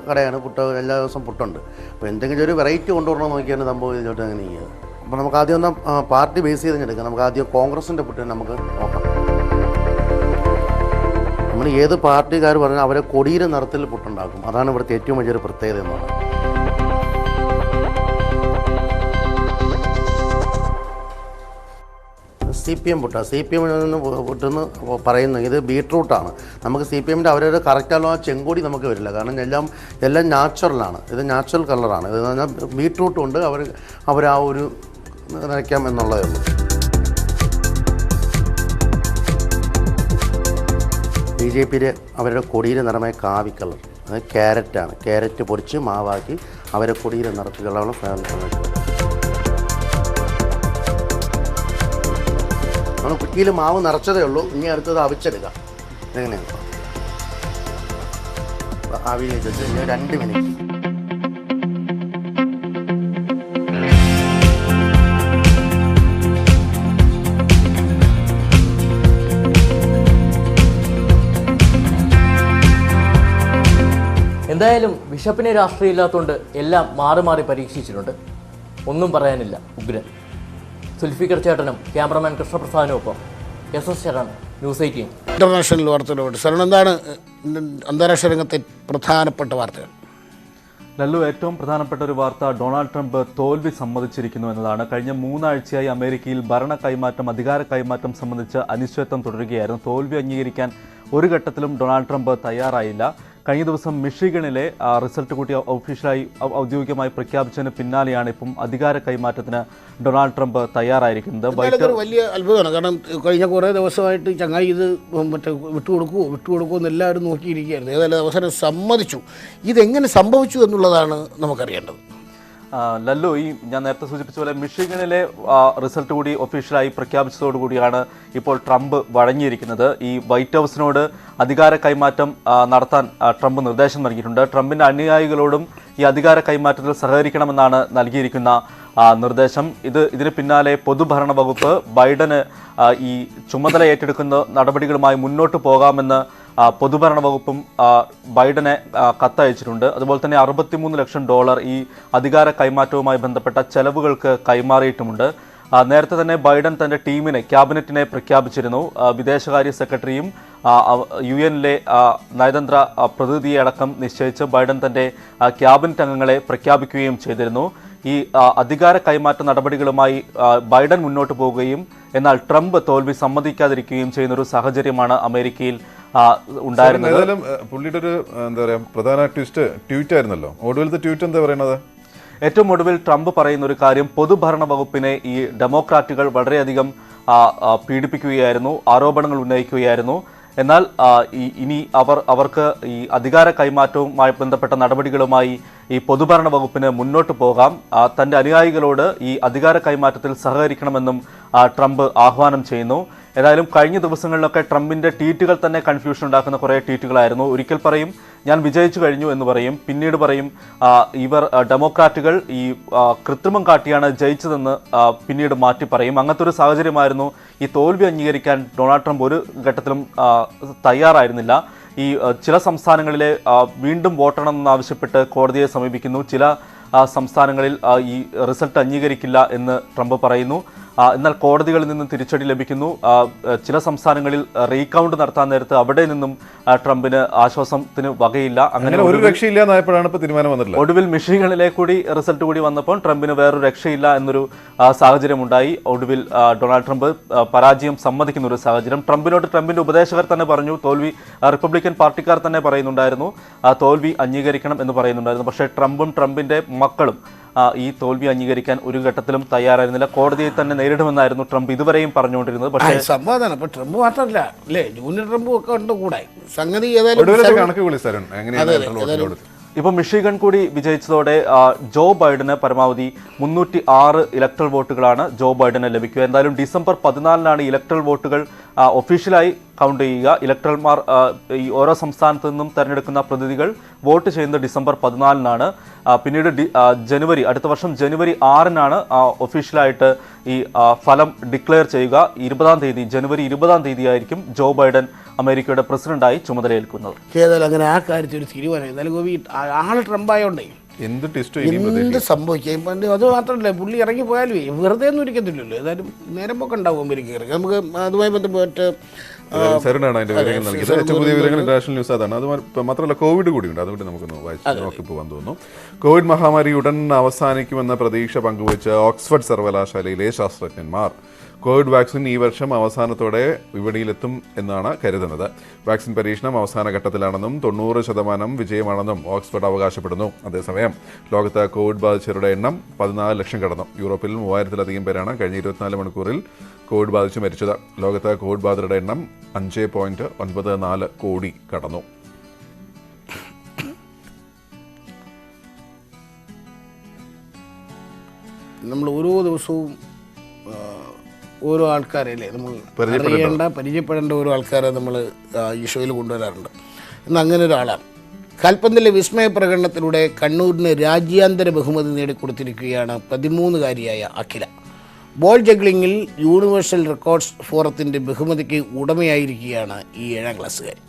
കടയാണ്, പുട്ട് എല്ലാ ദിവസവും പുട്ടുണ്ട്. അപ്പോൾ എന്തെങ്കിലും ഒരു വെറൈറ്റി കൊണ്ടുവരണമെന്ന് നോക്കിയാണ് സംഭവം ഇതിലോട്ട് അങ്ങനെ ചെയ്യുക. അപ്പോൾ നമുക്ക് ആദ്യം ഒന്ന് പാർട്ടി ബേസ് ചെയ്ത് എടുക്കാം. നമുക്ക് ആദ്യം കോൺഗ്രസിൻ്റെ പുട്ട് നമുക്ക് നോക്കാം. നമ്മൾ ഏത് പാർട്ടിക്കാർ പറഞ്ഞാൽ അവരെ കൊടിയുടെ നിറത്തിൽ പുട്ടുണ്ടാക്കും. അതാണ് ഇവിടുത്തെ ഏറ്റവും വലിയൊരു പ്രത്യേകത എന്ന് പറയുന്നത്. CPM പുട്ടാണ്. CPM പുട്ടെന്ന് പറയുന്നത് ഇത് ബീട്രൂട്ടാണ്. നമുക്ക് CPMൻ്റെ അവരവരുടെ കറക്റ്റാണോ ആ ചെങ്കൊടി നമുക്ക് വരില്ല, കാരണം എല്ലാം നാച്ചുറലാണ്. ഇത് നാച്ചുറൽ കളറാണ്. ഇത് പറഞ്ഞാൽ ബീട്രൂട്ട് കൊണ്ട് അവർ ആ ഒരു നനയ്ക്കാം എന്നുള്ളതേ ഉള്ളൂ. BJP അവരുടെ കൊടിയുടെ നിറമായ കാവി കളർ, അത് ക്യാരറ്റാണ്. ക്യാരറ്റ് പൊടിച്ച് മാവാക്കി അവരെ കൊടിയുടെ നിറത്തിലുള്ളതാണ് ഫേമസ്. നമ്മൾ കുറ്റിയിൽ മാവ് നിറച്ചതേ ഉള്ളൂ. ഇനി അടുത്തത് അവിച്ചെടുക്കാം. എങ്ങനെയാണ് ആവിയിൽ വെച്ച് 2 മിനിറ്റ്. എന്തായാലും ബിഷപ്പിനെ രാഷ്ട്രീയമില്ലാത്തതുകൊണ്ട് എല്ലാം മാറി മാറി പരീക്ഷിച്ചിട്ടുണ്ട്. ഒന്നും പറയാനില്ല, ഉഗ്രൻ. സുൽഫിക്കർ ചേട്ടനും ക്യാമറമാൻ കൃഷ്ണപ്രസാദിനുമൊപ്പം SS ശരൺ, ന്യൂസ് 18. ഇന്റർനാഷണൽ വാർത്തകളോട് ശരൺ, എന്താണ് അന്താരാഷ്ട്ര രംഗത്തെ പ്രധാനപ്പെട്ട വാർത്തകൾ? ലല്ലു, ഏറ്റവും പ്രധാനപ്പെട്ട ഒരു വാർത്ത ഡൊണാൾഡ് ട്രംപ് തോൽവി സമ്മതിച്ചിരിക്കുന്നു എന്നതാണ്. കഴിഞ്ഞ 3 ആഴ്ചയായി അമേരിക്കയിൽ ഭരണ കൈമാറ്റം, അധികാര കൈമാറ്റം സംബന്ധിച്ച് അനിശ്ചിതത്വം തുടരുകയായിരുന്നു. തോൽവി അംഗീകരിക്കാൻ ഒരു ഘട്ടത്തിലും ഡൊണാൾഡ് ട്രംപ് തയ്യാറായില്ല. കഴിഞ്ഞ ദിവസം മിഷിഗണിലെ റിസൾട്ട് കൂട്ടി ഔദ്യോഗികമായി പ്രഖ്യാപിച്ചതിന് പിന്നാലെയാണ് ഇപ്പം അധികാര കൈമാറ്റത്തിന് ഡൊണാൾഡ് ട്രംപ് തയ്യാറായിരിക്കുന്നത്. വലിയ അത്ഭുതമാണ്, കാരണം കഴിഞ്ഞ കുറേ ദിവസമായിട്ട് ചങ്ങായി ഇത് വിട്ടുകൊടുക്കുമോ എന്ന് എല്ലാവരും നോക്കിയിരിക്കുകയായിരുന്നു. ഏതായാലും അവസരം സമ്മതിച്ചു. ഇതെങ്ങനെ സംഭവിച്ചു എന്നുള്ളതാണ് നമുക്കറിയേണ്ടത്. ലല്ലു, ഈ ഞാൻ നേരത്തെ സൂചിപ്പിച്ച പോലെ മിഷിഗണിലെ റിസൾട്ട് കൂടി ഒഫീഷ്യലായി പ്രഖ്യാപിച്ചതോടുകൂടിയാണ് ഇപ്പോൾ ട്രംപ് വഴങ്ങിയിരിക്കുന്നത്. ഈ വൈറ്റ് ഹൗസിനോട് അധികാര കൈമാറ്റം നടത്താൻ ട്രംപ് നിർദ്ദേശം നൽകിയിട്ടുണ്ട്. ട്രംപിൻ്റെ അനുയായികളോടും ഈ അധികാര കൈമാറ്റത്തിൽ സഹകരിക്കണമെന്നാണ് നൽകിയിരിക്കുന്ന നിർദ്ദേശം. ഇതിന് പിന്നാലെ പൊതുഭരണ വകുപ്പ് ബൈഡന് ഈ ചുമതല ഏറ്റെടുക്കുന്ന നടപടികളുമായി മുന്നോട്ട് പോകാമെന്ന് പൊതുഭരണ വകുപ്പും ബൈഡനെ കത്തയച്ചിട്ടുണ്ട്. അതുപോലെ തന്നെ $63 ലക്ഷം ഈ അധികാര കൈമാറ്റവുമായി ബന്ധപ്പെട്ട ചെലവുകൾക്ക് കൈമാറിയിട്ടുമുണ്ട്. നേരത്തെ തന്നെ ബൈഡൻ തൻ്റെ ടീമിനെ, ക്യാബിനറ്റിനെ പ്രഖ്യാപിച്ചിരുന്നു. വിദേശകാര്യ സെക്രട്ടറിയും UN-ലെ നയതന്ത്ര പ്രതിനിധിയെ അടക്കം നിശ്ചയിച്ച് ബൈഡൻ തൻ്റെ ക്യാബിനറ്റ് അംഗങ്ങളെ പ്രഖ്യാപിക്കുകയും ചെയ്തിരുന്നു. ഈ അധികാര കൈമാറ്റ നടപടികളുമായി ബൈഡൻ മുന്നോട്ട് പോവുകയും എന്നാൽ ട്രംപ് തോൽവി സമ്മതിക്കാതിരിക്കുകയും ചെയ്യുന്നൊരു സാഹചര്യമാണ് അമേരിക്കയിൽ ഉണ്ടായിരുന്നത്. ഏതായാലും പുള്ളിയുടെ ഒരു എന്താ പറയുക പ്രധാന ട്വീറ്റ് ആയിരുന്നല്ലോ. ഒടുവിലത്തെ ട്വീറ്റ് എന്താ പറയുന്നത്? ഏറ്റവും ഒടുവിൽ ട്രംപ് പറയുന്ന ഒരു കാര്യം, പൊതുഭരണ വകുപ്പിനെ ഈ ഡെമോക്രാറ്റുകൾ വളരെയധികം പീഡിപ്പിക്കുകയായിരുന്നു, ആരോപണങ്ങൾ ഉന്നയിക്കുകയായിരുന്നു. എന്നാൽ ഇനി അവർക്ക് ഈ അധികാര കൈമാറ്റവുമായി ബന്ധപ്പെട്ട നടപടികളുമായി ഈ പൊതുഭരണ വകുപ്പിന് മുന്നോട്ട് പോകാം. തൻ്റെ അനുയായികളോട് ഈ അധികാര കൈമാറ്റത്തിൽ സഹകരിക്കണമെന്നും ട്രംപ് ആഹ്വാനം ചെയ്യുന്നു. ഏതായാലും കഴിഞ്ഞ ദിവസങ്ങളിലൊക്കെ ട്രംപിൻ്റെ ട്വീറ്റുകൾ തന്നെ കൺഫ്യൂഷൻ ഉണ്ടാക്കുന്ന കുറേ ട്വീറ്റുകളായിരുന്നു. ഒരിക്കൽ പറയും ഞാൻ വിജയിച്ചു കഴിഞ്ഞു എന്ന് പറയും, പിന്നീട് പറയും ഇവർ ഡെമോക്രാറ്റുകൾ ഈ കൃത്രിമം കാട്ടിയാണ് ജയിച്ചതെന്ന് പിന്നീട് മാറ്റി പറയും. അങ്ങനത്തെ ഒരു സാഹചര്യമായിരുന്നു. ഈ തോൽവി അംഗീകരിക്കാൻ ഡൊണാൾഡ് ട്രംപ് ഒരു ഘട്ടത്തിലും തയ്യാറായിരുന്നില്ല. ഈ ചില സംസ്ഥാനങ്ങളിലെ വീണ്ടും വോട്ടെണ്ണമെന്നാവശ്യപ്പെട്ട് കോടതിയെ സമീപിക്കുന്നു. ചില സംസ്ഥാനങ്ങളിൽ ഈ റിസൾട്ട് അംഗീകരിക്കില്ല എന്ന് ട്രംപ് പറയുന്നു. എന്നാൽ കോടതികളിൽ നിന്നും തിരിച്ചടി ലഭിക്കുന്നു. ചില സംസ്ഥാനങ്ങളിൽ റീകൗണ്ട് നടത്താൻ നേരത്ത് അവിടെ നിന്നും ട്രംപിന് ആശ്വാസത്തിന് വകയില്ല. അങ്ങനെ ഒരു രക്ഷയില്ലാതായപ്പോഴാണ് ഇപ്പോൾ തീരുമാനം വന്നിട്ടുള്ളത്. ഒടുവിൽ മിഷിഗണിലെ കൂടി റിസൾട്ട് കൂടി വന്നപ്പോൾ ട്രംപിന് വേറൊരു രക്ഷയില്ല എന്നൊരു സാഹചര്യമുണ്ടായി. ഒടുവിൽ ഡൊണാൾഡ് ട്രംപ് പരാജയം സമ്മതിക്കുന്ന ഒരു സാഹചര്യം. ട്രംപിനോട് ട്രംപിന്റെ ഉപദേശകർ തന്നെ പറഞ്ഞു, തോൽവി റിപ്പബ്ലിക്കൻ പാർട്ടിക്കാർ തന്നെ പറയുന്നുണ്ടായിരുന്നു തോൽവി അംഗീകരിക്കണം എന്ന് പറയുന്നുണ്ടായിരുന്നു. പക്ഷേ ട്രംപും ട്രംപിന്റെ മക്കളും ഈ തോൽവി അംഗീകരിക്കാൻ ഒരു ഘട്ടത്തിലും തയ്യാറായിരുന്നില്ല. കോടതിയെ തന്നെ നേരിടുമെന്നായിരുന്നു ട്രംപ് ഇതുവരെയും പറഞ്ഞുകൊണ്ടിരുന്നത്. പക്ഷേ സംവാദമാണ്. അപ്പോൾ ട്രംപ് മാത്രമല്ല അല്ലേ, ജൂനിയർ ട്രംപും ഒക്കെ ഉണ്ട് കൂടെ. സംഗതി ഇപ്പോൾ മിഷിഗൺ കൂടി വിജയിച്ചതോടെ ജോ ബൈഡന് പരമാവധി 306 ഇലക്ട്രൽ വോട്ടുകളാണ് ജോ ബൈഡന് ലഭിക്കുക. എന്തായാലും ഡിസംബർ 14-നാണ് ഇലക്ട്രൽ വോട്ടുകൾ ഒഫീഷ്യലായി കൗണ്ട് ചെയ്യുക. ഇലക്ടറൽമാർ ഈ ഓരോ സംസ്ഥാനത്തു നിന്നും തെരഞ്ഞെടുക്കുന്ന പ്രതിനിധികൾ വോട്ട് ചെയ്യുന്നത് ഡിസംബർ 14-നാണ്. പിന്നീട് അടുത്ത വർഷം ജനുവരി 6-നാണ് ഒഫീഷ്യലായിട്ട് ഈ ഫലം ഡിക്ലെയർ ചെയ്യുക. ജനുവരി 20-ാം തീയതി ആയിരിക്കും ജോ ബൈഡൻ അമേരിക്കയുടെ പ്രസിഡന്റായി ചുമതലയേൽക്കുന്നത്. ഏതായാലും അങ്ങനെ ആ കാര്യത്തിൽ ഒരു തീരുമാനം. എന്നാലും ഗോപി ആൾ ട്രംപായോണ്ടേ എന്ത് സംഭവിക്കാം. അത് മാത്രമല്ല, പുള്ളി ഇറങ്ങി പോയാലും വെറുതെ ഒന്നും ഇരിക്കത്തില്ലല്ലോ. ഏതായാലും നേരം പോക്ക് ഉണ്ടാവും അമേരിക്ക. നമുക്ക് അതുമായി ബന്ധപ്പെട്ട് സരണാണ് അതിന്റെ വിവരങ്ങൾ നൽകിയത്. ഏറ്റവും പുതിയ വിവരങ്ങൾ ഇന്റർനാഷണൽ ന്യൂസ് അതാണ്. അത് മാത്രമല്ല കോവിഡ് കൂടിയുണ്ട്, അതുകൊണ്ട് നമുക്കൊന്ന് വായിച്ച് പോകാൻ തോന്നുന്നു. കോവിഡ് മഹാമാരി ഉടൻ അവസാനിക്കുമെന്ന പ്രതീക്ഷ പങ്കുവച്ച് ഓക്സ്ഫോർഡ് സർവകലാശാലയിലെ ശാസ്ത്രജ്ഞന്മാർ കോവിഡ് വാക്സിൻ ഈ വർഷം അവസാനത്തോടെ വിപണിയിലെത്തും എന്നാണ് കരുതുന്നത്. വാക്സിൻ പരീക്ഷണം അവസാന ഘട്ടത്തിലാണെന്നും 90% വിജയമാണെന്നും ഓക്സ്ഫോർഡ് അവകാശപ്പെടുന്നു. അതേസമയം ലോകത്ത് കോവിഡ് ബാധിച്ചവരുടെ എണ്ണം 14 ലക്ഷം കടന്നു. യൂറോപ്പിൽ 3000-ലധികം പേരാണ് കഴിഞ്ഞ 24 മണിക്കൂറിൽ കോവിഡ് ബാധിച്ച് മരിച്ചത്. ലോകത്ത് കോവിഡ് ബാധിതരുടെ എണ്ണം 5.94 കോടി കടന്നു. നമ്മൾ ഓരോ ദിവസവും ഓരോ ആൾക്കാരല്ലേ നമ്മൾ പരിചയപ്പെടേണ്ട ഓരോ ആൾക്കാരെ നമ്മൾ ഈ ഷോയിൽ കൊണ്ടുവരാറുണ്ട്. ഇന്ന് അങ്ങനെ ഒരാളാണ്. കാൽപന്തിലെ വിസ്മയ പ്രകടനത്തിലൂടെ കണ്ണൂരിന് രാജ്യാന്തര ബഹുമതി നേടിക്കൊടുത്തിരിക്കുകയാണ് 13-കാരിയായ അഖില. ബോൾ ജഗ്ലിങ്ങിൽ യൂണിവേഴ്സൽ റെക്കോർഡ്സ് ഫോറത്തിൻ്റെ ബഹുമതിക്ക് ഉടമയായിരിക്കുകയാണ് ഈ 7ാം ക്ലാസ്സുകാരി.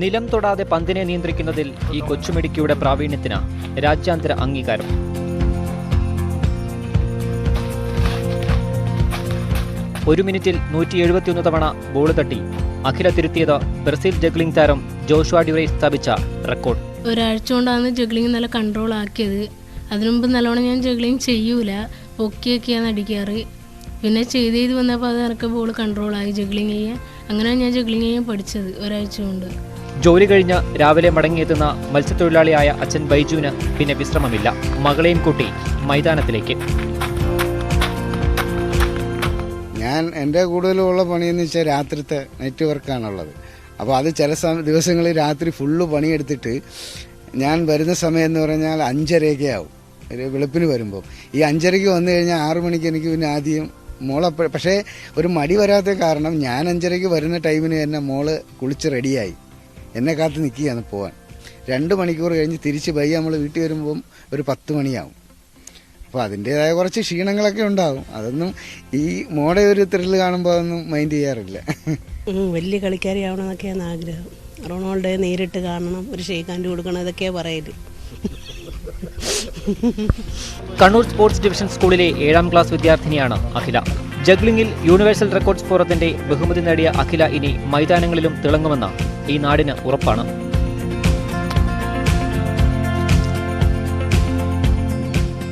നിലം തൊടാതെ പന്തിനെ നിയന്ത്രിക്കുന്നതിൽ ഈ കൊച്ചുമിടുക്കിയുടെ പ്രാവീണ്യത്തിന് രാജ്യാന്തര അംഗീകാരം. ഒരു മിനിറ്റിൽ 171 തവണ ബോൾ തട്ടി അഖില തിരുത്തിയത് ബ്രസീൽ ജഗ്ലിംഗ് താരം ജോഷുവ ഡ്യൂറൈസ് സ്ഥാപിച്ച റെക്കോർഡ്. ഒരാഴ്ച കൊണ്ടാണ് ജഗ്ലിംഗ് നല്ല കൺട്രോൾ ആക്കിയത്. അതിനുമുമ്പ് നല്ലോണം ഞാൻ ജഗ്ലിംഗ് ചെയ്യൂല, പൊക്കിയൊക്കെയാണ് അടിക്കാറ്. പിന്നെ ചെയ്ത് വന്നപ്പോൾ അത് എനിക്ക് ബോൾ കൺട്രോളായി ജഗ്ലിംഗ് ചെയ്യാൻ. അങ്ങനെയാണ് ഞാൻ ജഗ്ലിംഗ് ചെയ്യാൻ പഠിച്ചത് ഒരാഴ്ച കൊണ്ട്. ജോലി കഴിഞ്ഞ് രാവിലെ മടങ്ങിയെത്തുന്ന മത്സ്യത്തൊഴിലാളിയായ അച്ഛൻ ബൈജുവിന് പിന്നെ വിശ്രമമില്ല. മകളെയും കൂട്ടി മൈതാനത്തിലേക്ക്. ഞാൻ എൻ്റെ കൂടുതലുള്ള പണിയെന്ന് വെച്ചാൽ രാത്രിത്തെ നൈറ്റ് വർക്കാണുള്ളത്. അപ്പോൾ അത് ചില ദിവസങ്ങളിൽ രാത്രി ഫുള്ള് പണിയെടുത്തിട്ട് ഞാൻ വരുന്ന സമയം എന്ന് പറഞ്ഞാൽ 5:30 ആവും വെളുപ്പിന് വരുമ്പോൾ. ഈ 5:30 വന്നു കഴിഞ്ഞാൽ 6 മണിക്ക് എനിക്ക് പിന്നെ ആദ്യം മോളെ, പക്ഷേ ഒരു മടി വരാത്ത കാരണം ഞാൻ 5:30 വരുന്ന ടൈമിന് തന്നെ മോള് കുളിച്ച് റെഡിയായി എന്നെ കാത്ത് നിൽക്കുകയാണ് പോകാൻ. 2 മണിക്കൂർ കഴിഞ്ഞ് തിരിച്ച് ബൈ നമ്മൾ വീട്ടിൽ വരുമ്പം ഒരു 10 മണിയാവും. അപ്പോൾ അതിൻ്റേതായ കുറച്ച് ക്ഷീണങ്ങളൊക്കെ ഉണ്ടാകും. അതൊന്നും ഈ മോടെ ഒരു ത്രില്ല് കാണുമ്പോൾ അതൊന്നും മൈൻഡ് ചെയ്യാറില്ല. വലിയ കളിക്കാരിയാവണമെന്നൊക്കെയാണ് ആഗ്രഹം. റൊണാൾഡോയെ നേരിട്ട് കാണണം, ഒരു ഷേക്ക് ഹാൻഡ് കൊടുക്കണം, ഇതൊക്കെയാണ് പറയല്. കണ്ണൂർ സ്പോർട്സ് ഡിവിഷൻ സ്കൂളിലെ 7ാം ക്ലാസ് വിദ്യാർത്ഥിനിയാണ് അഖില. ജഗ്ലിംഗിൽ യൂണിവേഴ്സൽ റെക്കോർഡ്സ് ഫോറത്തിന്റെ ബഹുമതി നേടിയ അഖില ഇനി മൈതാനങ്ങളിലും തിളങ്ങുമെന്ന് ഈ നാടിന് ഉറപ്പാണ്.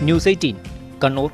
ന്യൂസ് 18 കണ്ണൂർ.